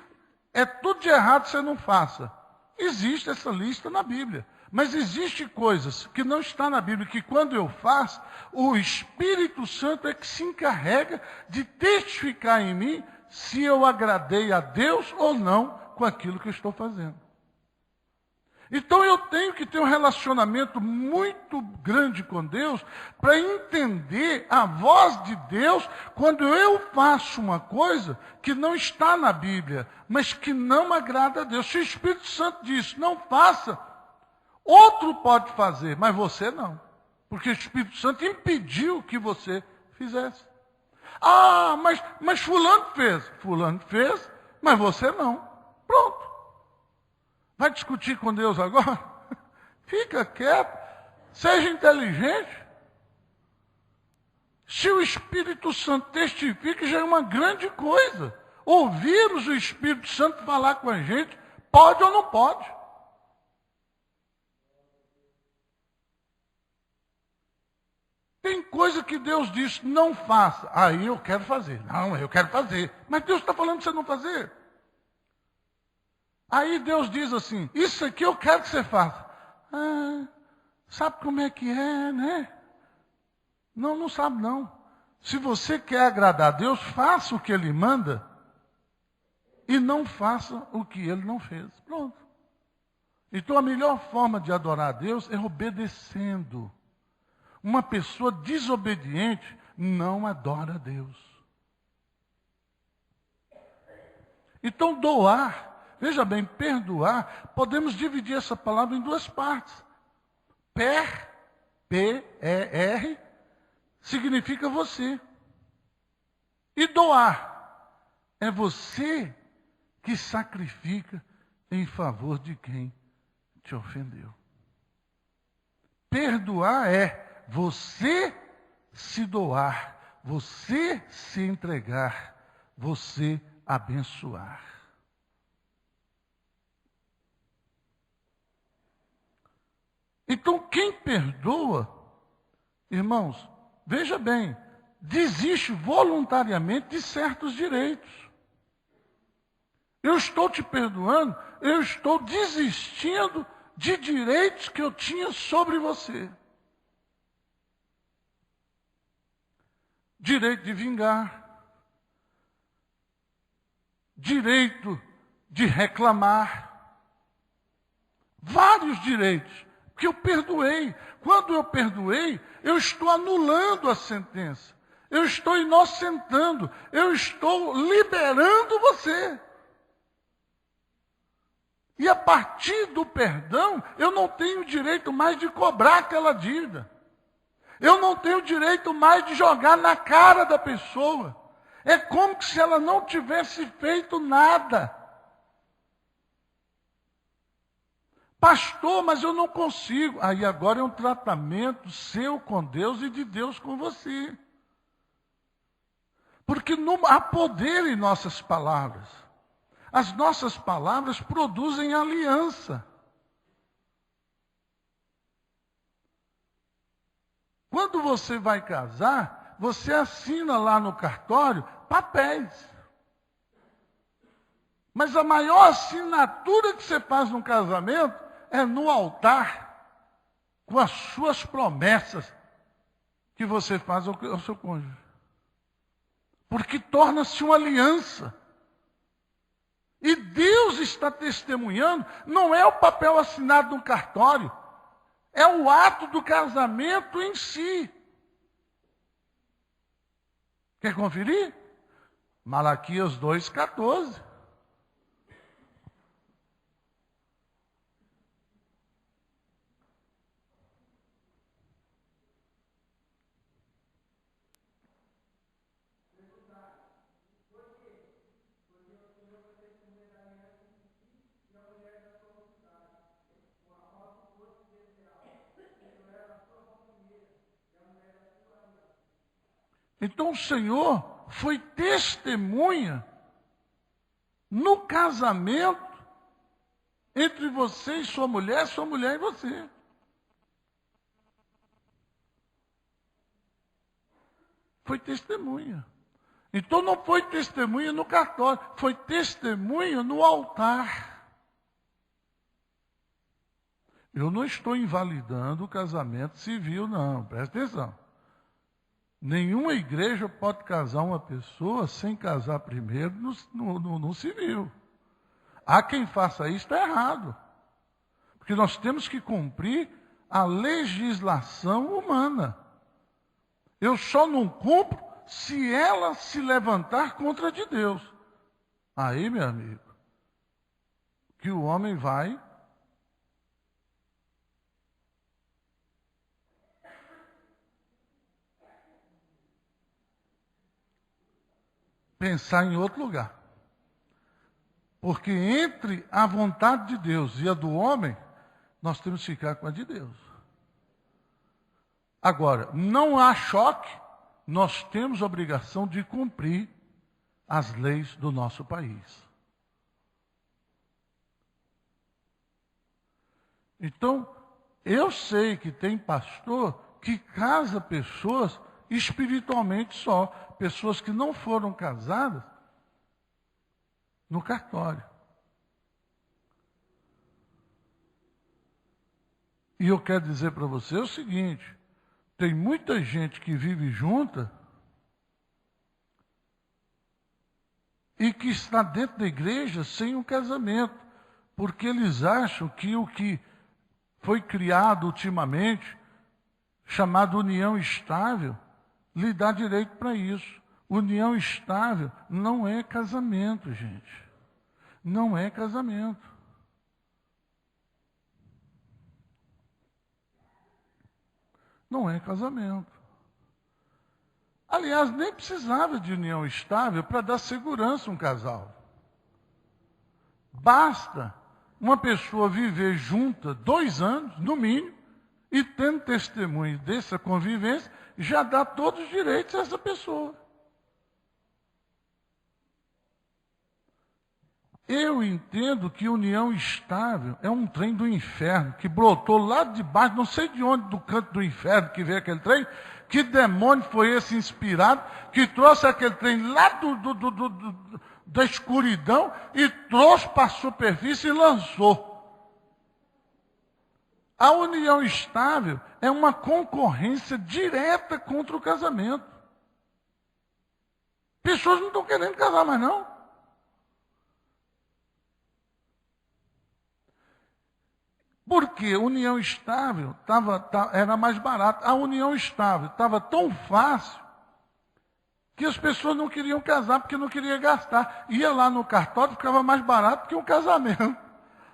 é tudo de errado, você não faça. Existe essa lista na Bíblia. Mas existe coisas que não está na Bíblia, que quando eu faço, o Espírito Santo é que se encarrega de testificar em mim se eu agradei a Deus ou não com aquilo que eu estou fazendo. Então eu tenho que ter um relacionamento muito grande com Deus para entender a voz de Deus quando eu faço uma coisa que não está na Bíblia, mas que não agrada a Deus. Se o Espírito Santo diz, não faça, outro pode fazer, mas você não. Porque o Espírito Santo impediu que você fizesse. Ah, mas fulano fez. Fulano fez, mas você não. Pronto. Vai discutir com Deus agora? Fica quieto. Seja inteligente. Se o Espírito Santo testifica, já é uma grande coisa. ouvirmos o Espírito Santo falar com a gente, pode ou não pode. Tem coisa que Deus diz, não faça. Aí eu quero fazer. Não, eu quero fazer. Mas Deus está falando para você não fazer. Aí Deus diz assim, isso aqui eu quero que você faça. Ah, sabe como é que é, né? Não, não sabe não. Se você quer agradar a Deus, faça o que Ele manda e não faça o que Ele não fez. Pronto. Então a melhor forma de adorar a Deus é obedecendo. Uma pessoa desobediente não adora a Deus. Então doar, veja bem, perdoar, podemos dividir essa palavra em duas partes. P-E-R, significa você. E doar é você que sacrifica em favor de quem te ofendeu. Perdoar é você se doar, você se entregar, você abençoar. Então, quem perdoa, irmãos, veja bem, desiste voluntariamente de certos direitos. Eu estou te perdoando, eu estou desistindo de direitos que eu tinha sobre você. Direito de vingar, direito de reclamar, vários direitos que eu perdoei. Quando eu perdoei, eu estou anulando a sentença, eu estou inocentando, eu estou liberando você. E a partir do perdão, eu não tenho direito mais de cobrar aquela dívida. Eu não tenho direito mais de jogar na cara da pessoa. É como se ela não tivesse feito nada. Pastor, mas eu não consigo. Aí agora é um tratamento seu com Deus e de Deus com você. Porque há poder em nossas palavras. As nossas palavras produzem aliança. Quando você vai casar, você assina lá no cartório papéis. Mas a maior assinatura que você faz no casamento é no altar, com as suas promessas que você faz ao seu cônjuge. Porque torna-se uma aliança. E Deus está testemunhando, não é o papel assinado no cartório, é o ato do casamento em si. Quer conferir? Malaquias 2,14. Então o Senhor foi testemunha no casamento entre você e sua mulher e você. Foi testemunha. Então não foi testemunha no cartório, foi testemunha no altar. Eu não estou invalidando o casamento civil, não, presta atenção. Nenhuma igreja pode casar uma pessoa sem casar primeiro no civil. Há quem faça isso, está errado. Porque nós temos que cumprir a legislação humana. Eu só não cumpro se ela se levantar contra a de Deus. Aí, meu amigo, que o homem vai pensar em outro lugar. Porque entre a vontade de Deus e a do homem, nós temos que ficar com a de Deus. Agora, não há choque, nós temos a obrigação de cumprir as leis do nosso país. Então, eu sei que tem pastor que casa pessoas espiritualmente só, pessoas que não foram casadas no cartório. E eu quero dizer para você o seguinte, tem muita gente que vive junta e que está dentro da igreja sem um casamento, porque eles acham que o que foi criado ultimamente, chamado união estável, lhe dá direito para isso. União estável não é casamento, gente. Não é casamento. Não é casamento. Aliás, nem precisava de união estável para dar segurança a um casal. Basta uma pessoa viver junta 2 anos, no mínimo, e tendo testemunho dessa convivência, já dá todos os direitos a essa pessoa. Eu entendo que união estável é um trem do inferno, que brotou lá de baixo, não sei de onde, do canto do inferno que veio aquele trem, que demônio foi esse inspirado, que trouxe aquele trem lá da escuridão e trouxe para a superfície e lançou. A união estável é uma concorrência direta contra o casamento. Pessoas não estão querendo casar mais, não. Porque a união estável era mais barata. A união estável estava tão fácil que as pessoas não queriam casar porque não queriam gastar. Ia lá no cartório, ficava mais barato que um casamento.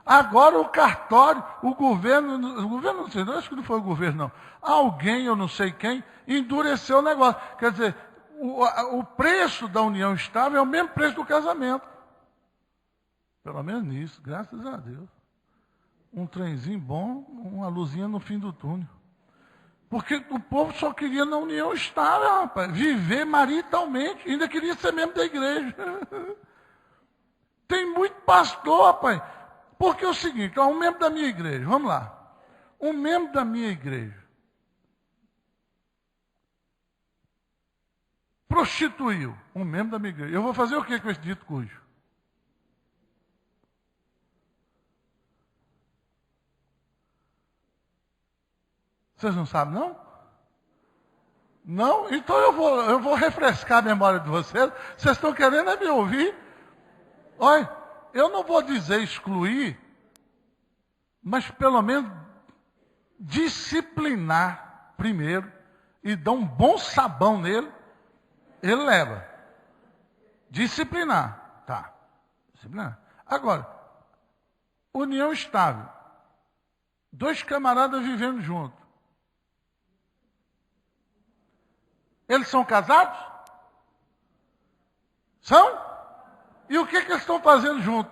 Agora o cartório, o governo não sei, acho que não foi o governo não. Alguém, eu não sei quem, endureceu o negócio. Quer dizer, o preço da união estável é o mesmo preço do casamento. Pelo menos nisso, graças a Deus. Um trenzinho bom, uma luzinha no fim do túnel. Porque o povo só queria na união estável, rapaz, viver maritalmente, ainda queria ser membro da igreja. Tem muito pastor, rapaz. Porque é o seguinte, um membro da minha igreja, vamos lá. Um membro da minha igreja prostituiu um membro da minha igreja. Eu vou fazer o que com esse dito cujo? Vocês não sabem, não? Não? Então eu vou refrescar a memória de vocês. Vocês estão querendo me ouvir? Olha, eu não vou dizer excluir, mas pelo menos disciplinar primeiro e dar um bom sabão nele, ele leva. Disciplinar, tá. Disciplinar. Agora, união estável. 2 camaradas vivendo juntos. Eles são casados? São? E o que eles estão fazendo junto?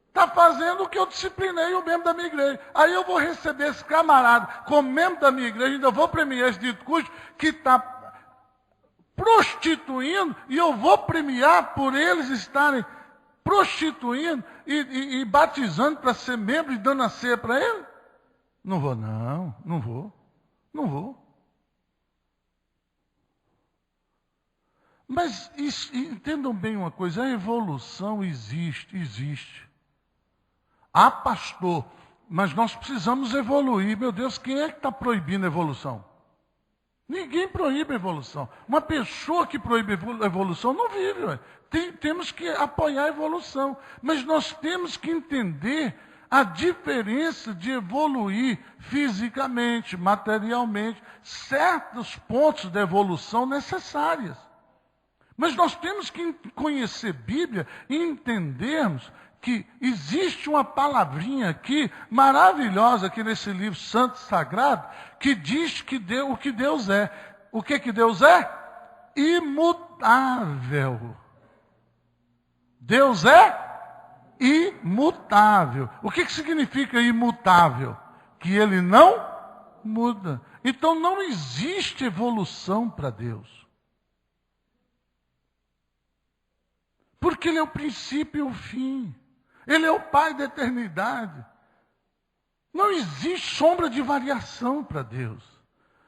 Está fazendo o que eu disciplinei o membro da minha igreja. Aí eu vou receber esse camarada como membro da minha igreja, ainda vou premiar esse dito cujo que está prostituindo, e eu vou premiar por eles estarem prostituindo e batizando para ser membro e dando a ceia para ele? Não vou, não vou. Mas entendam bem uma coisa, a evolução existe. Ah, pastor, mas nós precisamos evoluir. Meu Deus, quem é que está proibindo a evolução? Ninguém proíbe a evolução. Uma pessoa que proíbe a evolução não vive. Ué. Temos que apoiar a evolução. Mas nós temos que entender a diferença de evoluir fisicamente, materialmente, certos pontos da evolução necessários. Mas nós temos que conhecer Bíblia e entendermos que existe uma palavrinha aqui, maravilhosa, aqui nesse livro santo e sagrado, que diz o que Deus é. O que Deus é? Imutável. Deus é imutável. O que significa imutável? Que ele não muda. Então não existe evolução para Deus. Porque Ele é o princípio e o fim. Ele é o Pai da eternidade. Não existe sombra de variação para Deus.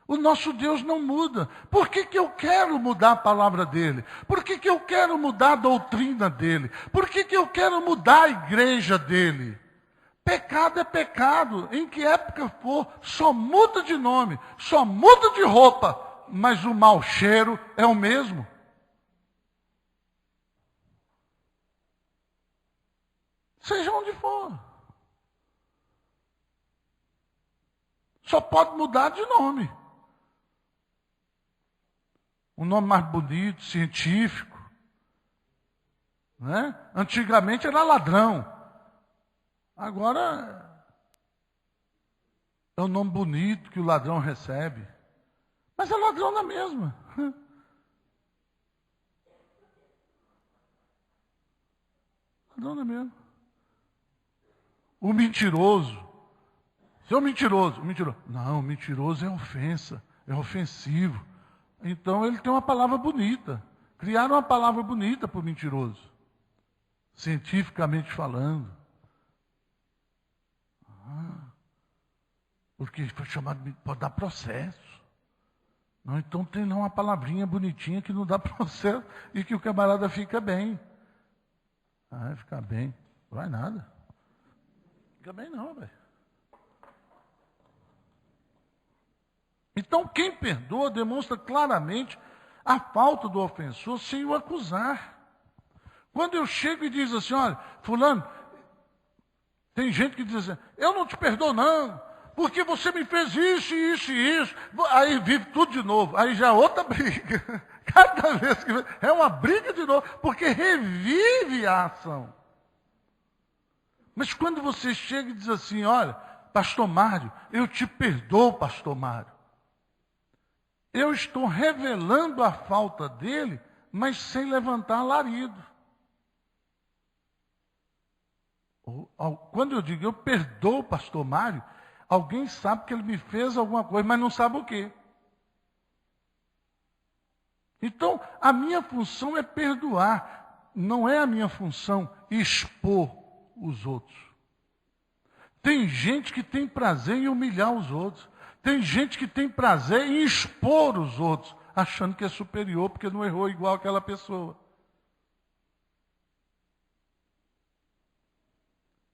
O nosso Deus não muda. Por que eu quero mudar a palavra dEle? Por que eu quero mudar a doutrina dEle? Por que eu quero mudar a igreja dEle? Pecado é pecado, em que época for, só muda de nome, só muda de roupa, mas o mau cheiro é o mesmo. Seja onde for. Só pode mudar de nome. Um nome mais bonito, científico. Né? Antigamente era ladrão. Agora é um nome bonito que o ladrão recebe. Mas é ladrão na mesma. Ladrão na mesma. O mentiroso. Seu mentiroso, mentiroso. Não, mentiroso é ofensa, é ofensivo. Então ele tem uma palavra bonita. Criaram uma palavra bonita para o mentiroso. Cientificamente falando. Porque foi chamado, pode dar processo. Não, então tem lá uma palavrinha bonitinha que não dá processo e que o camarada fica bem. Ah, ficar bem. Não vai nada. Fica bem não, velho. Então quem perdoa demonstra claramente a falta do ofensor sem o acusar. Quando eu chego e diz assim, olha, fulano, tem gente que diz assim, eu não te perdoo não, porque você me fez isso, isso e isso. Aí vive tudo de novo, aí já é outra briga. Cada vez que é uma briga de novo, porque revive a ação. Mas quando você chega e diz assim, olha, pastor Mário, eu te perdoo, pastor Mário. Eu estou revelando a falta dele, mas sem levantar alarido. Quando eu digo eu perdoo o pastor Mário, alguém sabe que ele me fez alguma coisa, mas não sabe o quê. Então, a minha função é perdoar. Não é a minha função expor os outros. Tem gente que tem prazer em humilhar os outros. Tem gente que tem prazer em expor os outros, achando que é superior porque não errou igual aquela pessoa.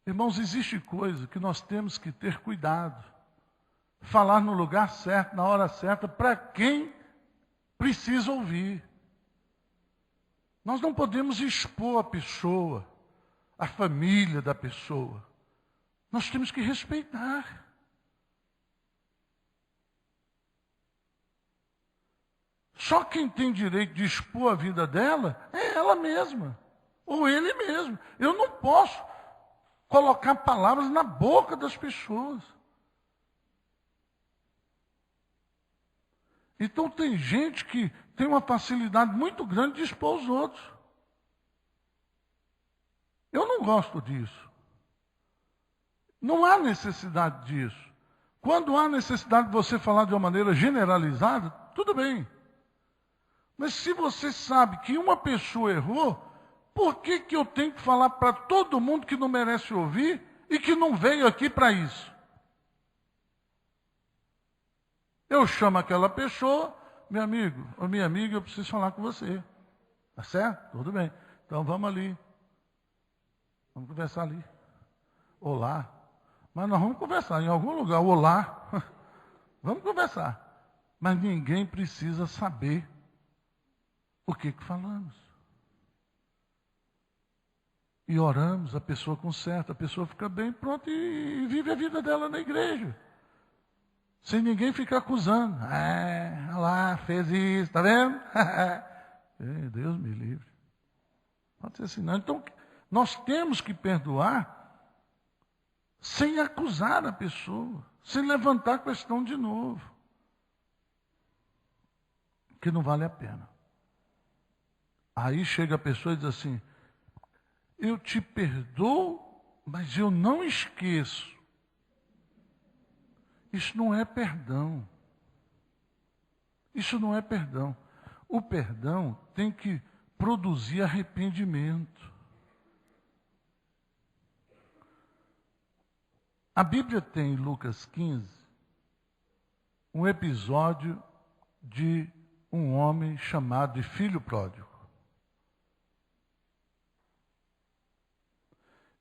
Irmãos, existe coisa que nós temos que ter cuidado. Falar no lugar certo, na hora certa, para quem precisa ouvir. Nós não podemos expor a pessoa, a família da pessoa. Nós temos que respeitar. Só quem tem direito de expor a vida dela é ela mesma, ou ele mesmo. Eu não posso colocar palavras na boca das pessoas. Então tem gente que tem uma facilidade muito grande de expor os outros. Eu não gosto disso. Não há necessidade disso. Quando há necessidade de você falar de uma maneira generalizada, tudo bem. Mas se você sabe que uma pessoa errou, por que eu tenho que falar para todo mundo que não merece ouvir e que não veio aqui para isso? Eu chamo aquela pessoa, meu amigo ou minha amiga, eu preciso falar com você. Tá certo? Tudo bem. Então vamos ali. Vamos conversar ali. Olá. Mas nós vamos conversar em algum lugar. Olá. Vamos conversar. Mas ninguém precisa saber o que falamos. E oramos, a pessoa conserta, a pessoa fica bem, pronto, e vive a vida dela na igreja. Sem ninguém ficar acusando. Olha lá, fez isso, está vendo? Deus me livre. Pode ser assim, não. Então, nós temos que perdoar sem acusar a pessoa, sem levantar a questão de novo. Que não vale a pena. Aí chega a pessoa e diz assim, eu te perdoo, mas eu não esqueço. Isso não é perdão. Isso não é perdão. O perdão tem que produzir arrependimento. A Bíblia tem, em Lucas 15, um episódio de um homem chamado de filho pródigo.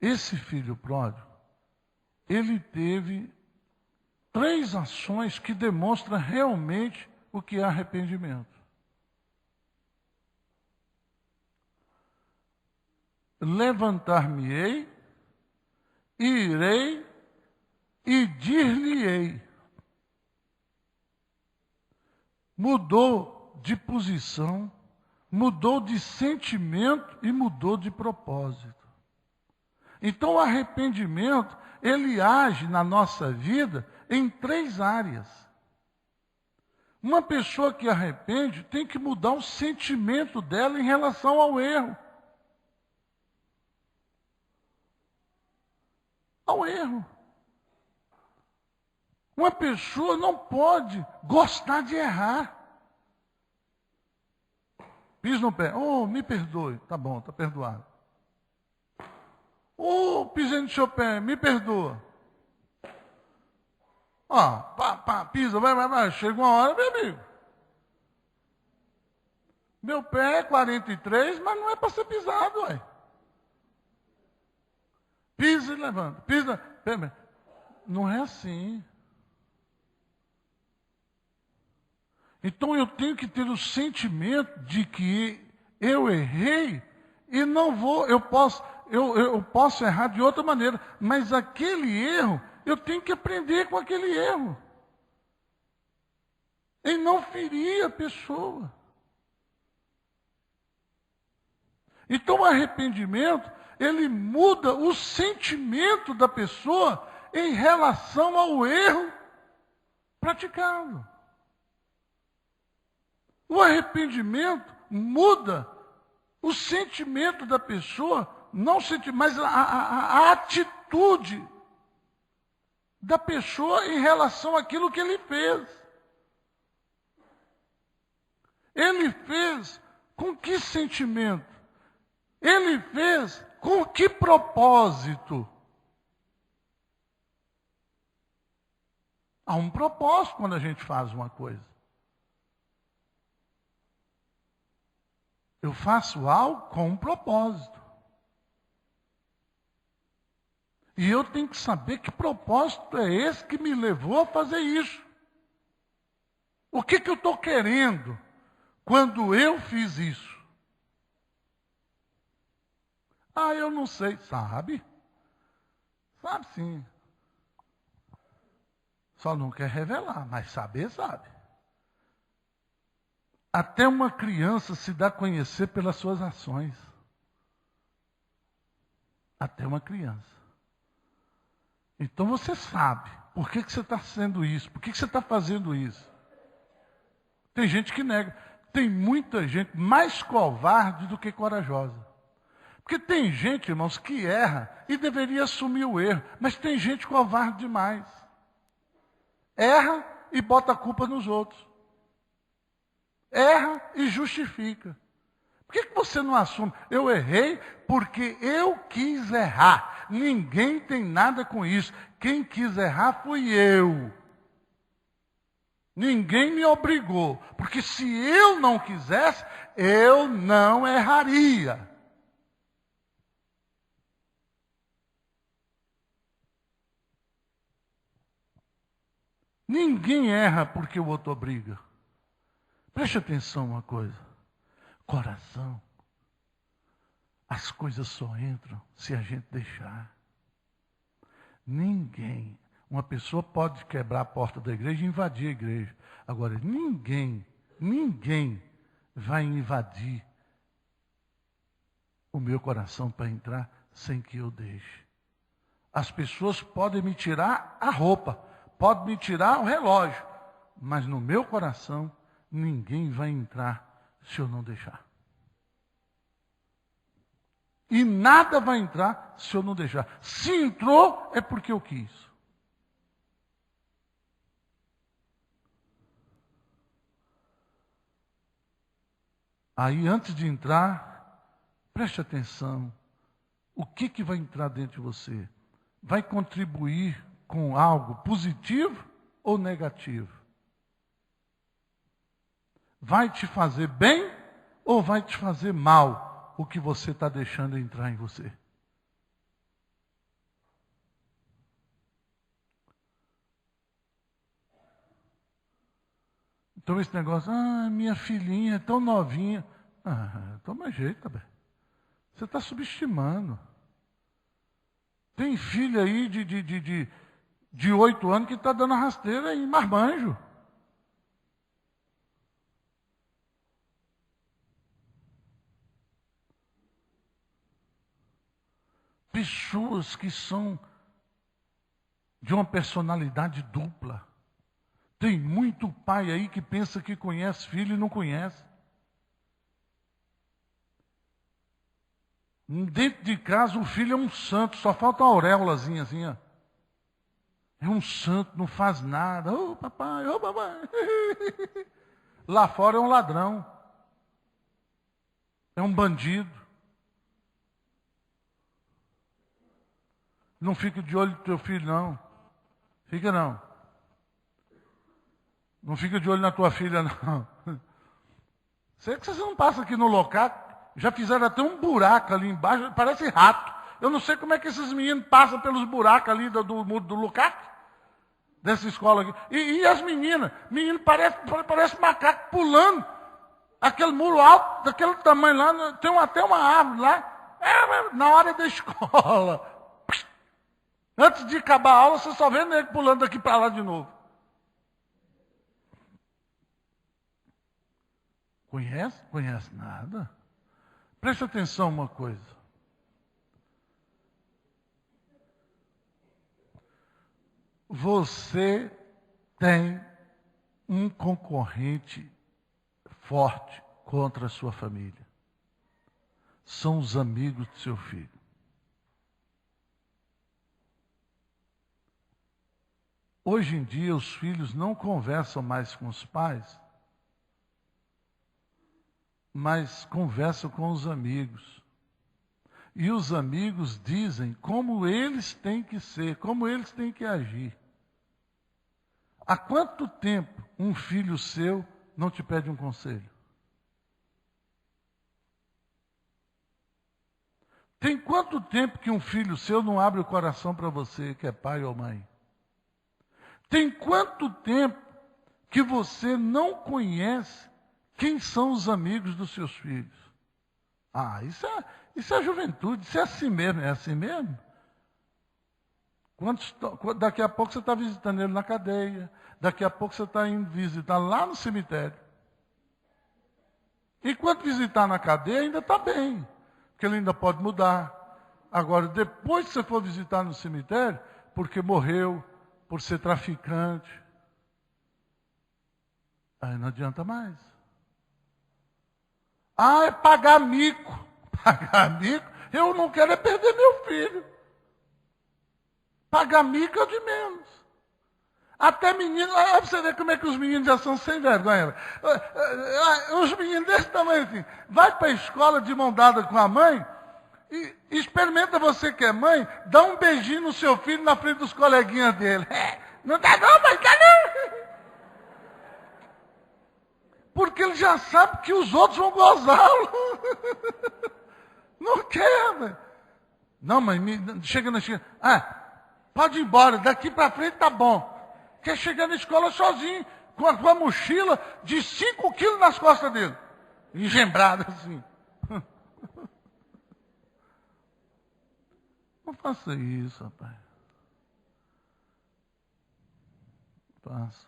Esse filho pródigo, ele teve 3 ações que demonstram realmente o que é arrependimento. Levantar-me-ei, irei e dir-lhe-ei. Mudou de posição, mudou de sentimento e mudou de propósito. Então o arrependimento, ele age na nossa vida em 3 áreas. Uma pessoa que arrepende tem que mudar o sentimento dela em relação ao erro. Ao erro. Uma pessoa não pode gostar de errar. Pisa no pé. Oh, me perdoe. Tá bom, tá perdoado. Oh, pisei no seu pé, me perdoa. Ó, pisa, vai. Chega uma hora, meu amigo. Meu pé é 43, mas não é para ser pisado, ué. Pisa e levanta. Pisa. Não é assim. Então eu tenho que ter o sentimento de que eu errei e não vou, eu posso errar de outra maneira, mas aquele erro, eu tenho que aprender com aquele erro. E não ferir a pessoa. Então o arrependimento, ele muda o sentimento da pessoa em relação ao erro praticado. O arrependimento muda o sentimento da pessoa, não mas a atitude da pessoa em relação àquilo que ele fez. Ele fez com que sentimento? Ele fez com que propósito? Há um propósito quando a gente faz uma coisa. Eu faço algo com um propósito. E eu tenho que saber que propósito é esse que me levou a fazer isso. O que eu estou querendo quando eu fiz isso? Ah, eu não sei. Sabe? Sabe sim. Só não quer revelar, mas saber sabe. Até uma criança se dá a conhecer pelas suas ações. Até uma criança. Então você sabe por que você está fazendo isso, por que você está fazendo isso. Tem gente que nega. Tem muita gente mais covarde do que corajosa. Porque tem gente, irmãos, que erra e deveria assumir o erro, mas tem gente covarde demais. Erra e bota a culpa nos outros. Erra e justifica. Por que você não assume? Eu errei porque eu quis errar. Ninguém tem nada com isso. Quem quis errar fui eu. Ninguém me obrigou. Porque se eu não quisesse, eu não erraria. Ninguém erra porque o outro obriga. Preste atenção uma coisa. Coração. As coisas só entram se a gente deixar. Ninguém. Uma pessoa pode quebrar a porta da igreja e invadir a igreja. Agora, ninguém vai invadir o meu coração para entrar sem que eu deixe. As pessoas podem me tirar a roupa, podem me tirar o relógio, mas no meu coração ninguém vai entrar se eu não deixar. E nada vai entrar se eu não deixar. Se entrou, é porque eu quis. Aí, antes de entrar, preste atenção. O que vai entrar dentro de você? Vai contribuir com algo positivo ou negativo? Vai te fazer bem ou vai te fazer mal o que você está deixando entrar em você? Então esse negócio, minha filhinha é tão novinha. Toma jeito, velho. Você está subestimando. Tem filha aí de 8 anos que está dando rasteira em marmanjo. Pessoas que são de uma personalidade dupla. Tem muito pai aí que pensa que conhece filho e não conhece. Dentro de casa, o filho é um santo, só falta uma auréolazinha assim, ó. É um santo, não faz nada. Ô papai, ô papai. Lá fora é um ladrão. É um bandido. Não fica de olho no teu filho, não. Fica não. Não fica de olho na tua filha, não. Sei que vocês não passam aqui no local. Já fizeram até um buraco ali embaixo, parece rato. Eu não sei como é que esses meninos passam pelos buracos ali do muro do Lucac, dessa escola aqui. E as meninas? Menino parece macaco pulando. Aquele muro alto, daquele tamanho lá, tem até uma árvore lá. Na hora da escola. Antes de acabar a aula, você só vê ele pulando daqui para lá de novo. Conhece? Conhece nada. Preste atenção uma coisa. Você tem um concorrente forte contra a sua família. São os amigos do seu filho. Hoje em dia, os filhos não conversam mais com os pais, mas conversam com os amigos. E os amigos dizem como eles têm que ser, como eles têm que agir. Há quanto tempo um filho seu não te pede um conselho? Tem quanto tempo que um filho seu não abre o coração para você, que é pai ou mãe? Tem quanto tempo que você não conhece quem são os amigos dos seus filhos? Isso é juventude, isso é assim mesmo, é assim mesmo. Daqui a pouco você está visitando ele na cadeia, daqui a pouco você está indo visitar lá no cemitério. Enquanto visitar na cadeia, ainda está bem, porque ele ainda pode mudar. Agora, depois que você for visitar no cemitério, porque morreu, por ser traficante, aí não adianta mais. É pagar mico. Pagar mico? Eu não quero é perder meu filho. Pagar mico é de menos. Até menino, olha você ver como é que os meninos já são sem vergonha. Os meninos desse tamanho assim, vai para a escola de mão dada com a mãe, e experimenta você que é mãe, dá um beijinho no seu filho na frente dos coleguinhas dele. Não dá não, mas dá não. Porque ele já sabe que os outros vão gozá-lo. Não quer, velho. Não, mas chega na escola. Pode ir embora, daqui para frente tá bom. Quer chegar na escola sozinho, com a mochila de 5 quilos nas costas dele. Engembrada assim. Não faça isso, rapaz. Faça.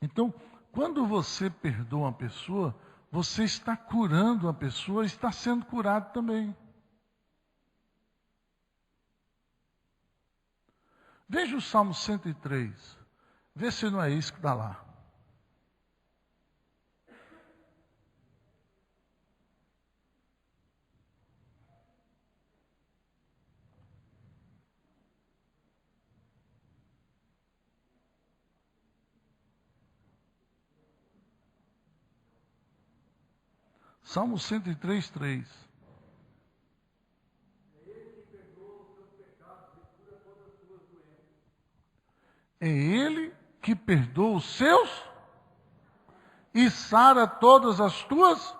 Então, quando você perdoa uma pessoa, você está curando a pessoa, está sendo curado também. Veja o Salmo 103. Vê se não é isso que está lá. Salmo 103, 3. É Ele que perdoa os seus e sara todas as tuas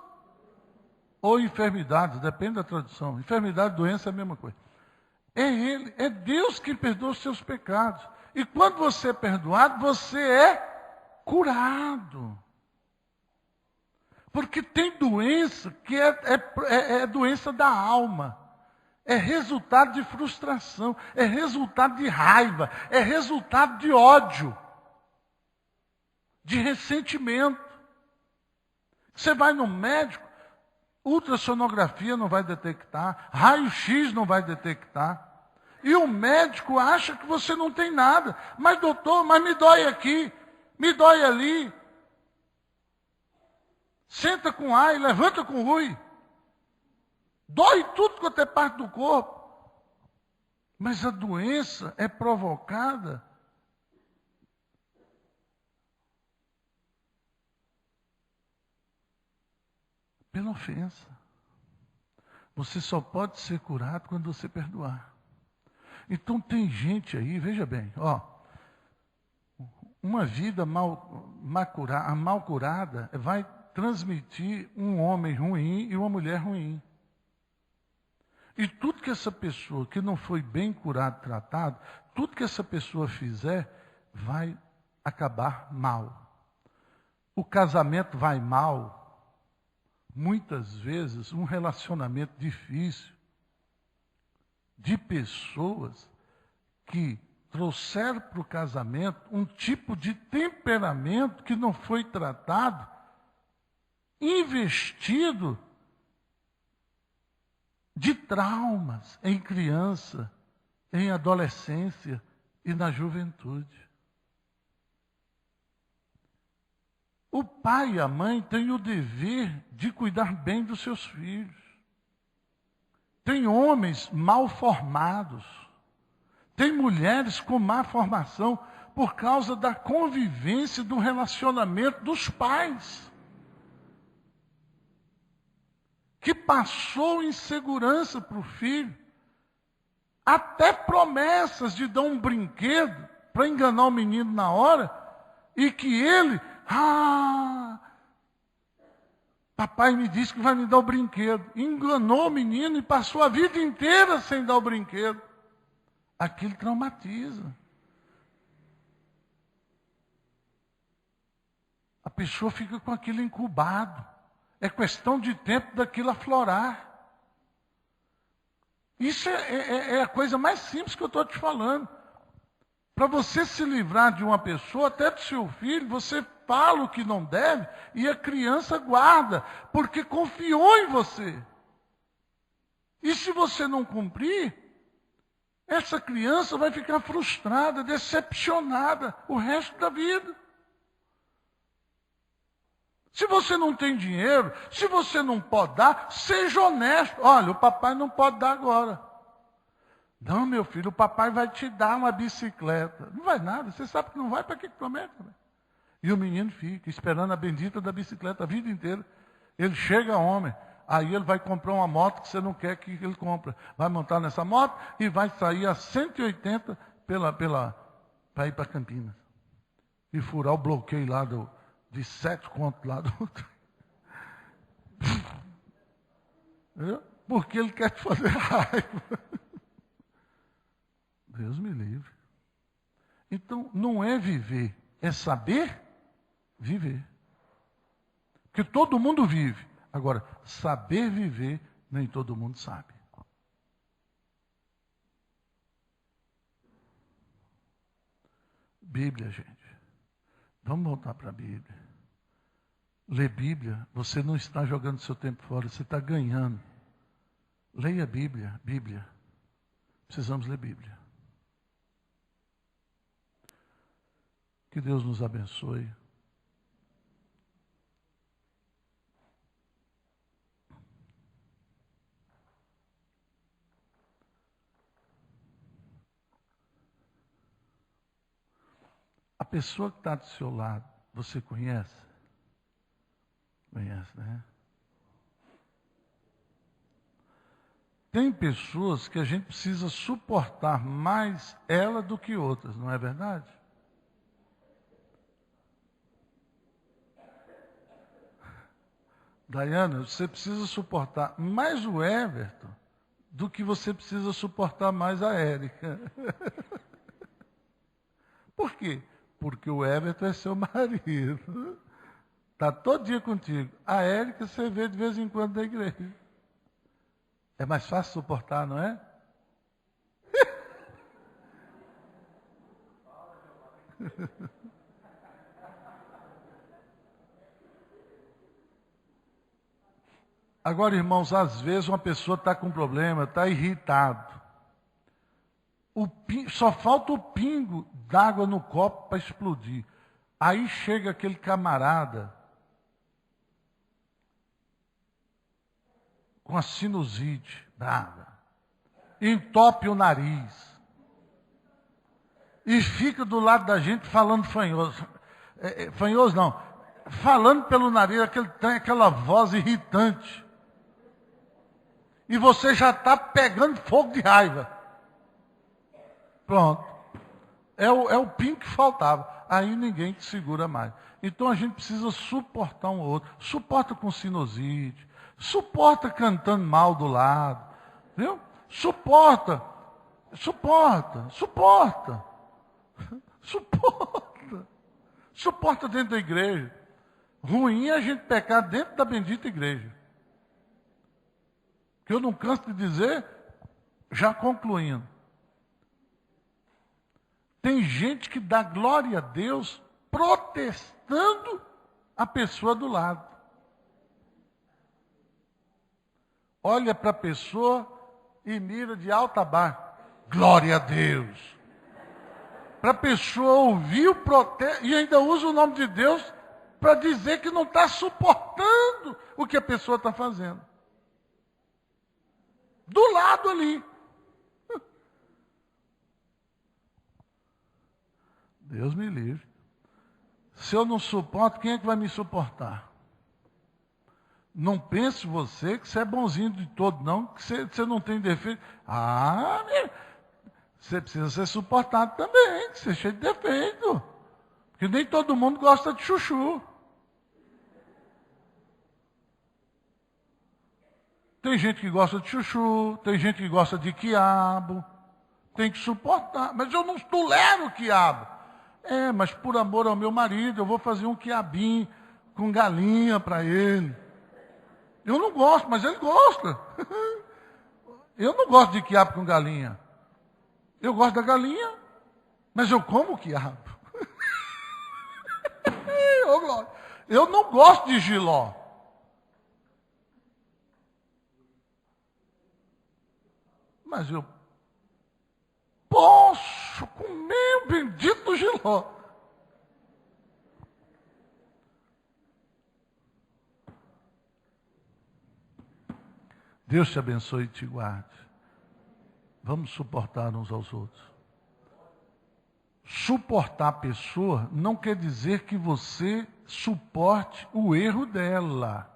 ou enfermidades, depende da tradução. Enfermidade e doença é a mesma coisa. É Ele, é Deus que perdoa os seus pecados. E quando você é perdoado, você é curado. Porque tem doença que é doença da alma. É resultado de frustração, é resultado de raiva, é resultado de ódio, de ressentimento. Você vai no médico, ultrassonografia não vai detectar, raio-x não vai detectar. E o médico acha que você não tem nada. Mas doutor, mas me dói aqui, me dói ali. Senta com A e levanta com Rui. Dói tudo quanto é parte do corpo. Mas a doença é provocada pela ofensa. Você só pode ser curado quando você perdoar. Então tem gente aí, veja bem, uma vida mal curada vai transmitir um homem ruim e uma mulher ruim. E tudo que essa pessoa que não foi bem curado, tratado, tudo que essa pessoa fizer, vai acabar mal. O casamento vai mal. Muitas vezes, um relacionamento difícil de pessoas que trouxeram para o casamento um tipo de temperamento que não foi tratado, investido de traumas em criança, em adolescência e na juventude. O pai e a mãe têm o dever de cuidar bem dos seus filhos. Tem homens mal formados, tem mulheres com má formação por causa da convivência, do relacionamento dos pais, que passou insegurança para o filho, até promessas de dar um brinquedo para enganar o menino na hora, e que ele, papai me disse que vai me dar o brinquedo. Enganou o menino e passou a vida inteira sem dar o brinquedo. Aquilo traumatiza. A pessoa fica com aquilo incubado. É questão de tempo daquilo aflorar. Isso é a coisa mais simples que eu estou te falando. Para você se livrar de uma pessoa, até do seu filho, você fala o que não deve e a criança guarda, porque confiou em você. E se você não cumprir, essa criança vai ficar frustrada, decepcionada o resto da vida. Se você não tem dinheiro, se você não pode dar, seja honesto. Olha, o papai não pode dar agora. Não, meu filho, o papai vai te dar uma bicicleta. Não vai nada, você sabe que não vai, para que promete? Né? E o menino fica esperando a bendita da bicicleta a vida inteira. Ele chega homem, aí ele vai comprar uma moto que você não quer que ele compre. Vai montar nessa moto e vai sair a 180 para ir para Campinas. E furar o bloqueio lá de 7 contos lá do outro. Porque ele quer te fazer raiva. Deus me livre. Então, não é viver, é saber viver. Porque todo mundo vive. Agora, saber viver, nem todo mundo sabe. Bíblia, gente. Vamos voltar para a Bíblia. Ler Bíblia, você não está jogando seu tempo fora, você está ganhando. Leia a Bíblia, Bíblia. Precisamos ler Bíblia. Que Deus nos abençoe. A pessoa que está do seu lado, você conhece? Conhece, né? Tem pessoas que a gente precisa suportar mais ela do que outras, não é verdade? Daiana, você precisa suportar mais o Everton do que você precisa suportar mais a Érica. Por quê? Porque o Everton é seu marido. Está todo dia contigo. A Érica você vê de vez em quando na igreja. É mais fácil suportar, não é? Agora, irmãos, às vezes uma pessoa está com problema, está irritado. Só falta o pingo d'água no copo para explodir. Aí chega aquele camarada com a sinusite brava, entope o nariz e fica do lado da gente falando fanhoso. Fanhoso não, falando pelo nariz, aquela voz irritante. E você já está pegando fogo de raiva. Pronto. É o pingo que faltava. Aí ninguém te segura mais. Então a gente precisa suportar um outro. Suporta com sinusite. Suporta cantando mal do lado. Viu? Suporta. Suporta. Suporta dentro da igreja. Ruim é a gente pecar dentro da bendita igreja. Que eu não canso de dizer, já concluindo. Tem gente que dá glória a Deus protestando a pessoa do lado. Olha para a pessoa e mira de alta a baixo. Glória a Deus. Para a pessoa ouvir o protesto e ainda usa o nome de Deus para dizer que não está suportando o que a pessoa está fazendo. Do lado ali. Deus me livre. Se eu não suporto, quem é que vai me suportar? Não pense você que você é bonzinho de todo, não, que você não tem defeito. Você precisa ser suportado também, que você é cheio de defeito. Porque nem todo mundo gosta de chuchu. Tem gente que gosta de chuchu, tem gente que gosta de quiabo. Tem que suportar. Mas eu não tolero o quiabo. Mas por amor ao meu marido, eu vou fazer um quiabinho com galinha para ele. Eu não gosto, mas ele gosta. Eu não gosto de quiabo com galinha. Eu gosto da galinha, mas eu como o quiabo. Eu não gosto de jiló. Mas eu posso comer o bendito jiló. Deus te abençoe e te guarde. Vamos suportar uns aos outros. Suportar a pessoa não quer dizer que você suporte o erro dela.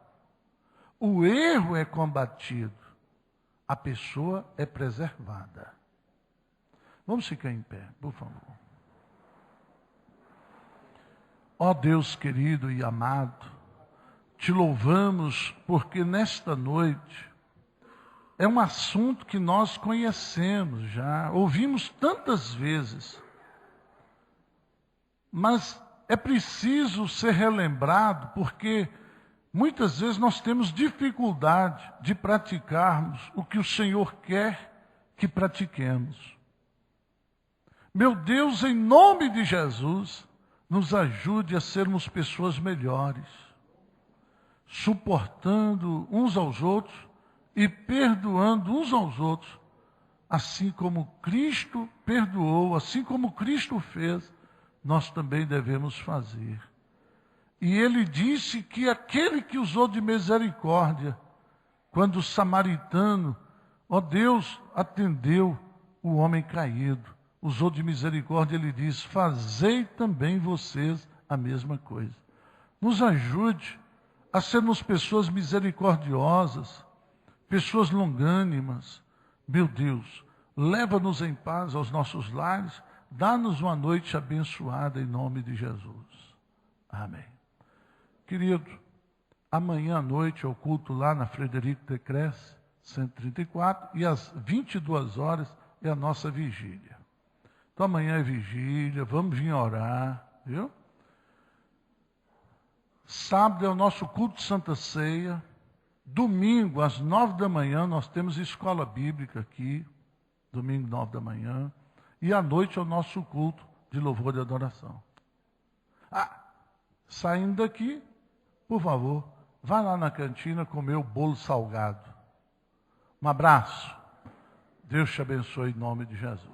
O erro é combatido. A pessoa é preservada. Vamos ficar em pé, por favor. Ó Deus querido e amado, te louvamos porque nesta noite é um assunto que nós conhecemos já, ouvimos tantas vezes, mas é preciso ser relembrado porque muitas vezes nós temos dificuldade de praticarmos o que o Senhor quer que pratiquemos. Meu Deus, em nome de Jesus, nos ajude a sermos pessoas melhores, suportando uns aos outros e perdoando uns aos outros, assim como Cristo perdoou, assim como Cristo fez, nós também devemos fazer. E ele disse que aquele que usou de misericórdia, quando o samaritano, ó Deus, atendeu o homem caído, usou de misericórdia, ele diz, fazei também vocês a mesma coisa. Nos ajude a sermos pessoas misericordiosas, pessoas longânimas, Meu Deus, leva-nos em paz aos nossos lares, dá-nos uma noite abençoada em nome de Jesus. Amém. Querido, amanhã à noite é o culto lá na Frederico de Cresce, 134, e às 22 horas é a nossa vigília. Então amanhã é vigília, vamos vir orar, viu? Sábado é o nosso culto de Santa Ceia. Domingo, às 9 da manhã, nós temos escola bíblica aqui. Domingo, 9 da manhã. E à noite é o nosso culto de louvor e adoração. Saindo daqui, por favor, vá lá na cantina comer o bolo salgado. Um abraço. Deus te abençoe em nome de Jesus.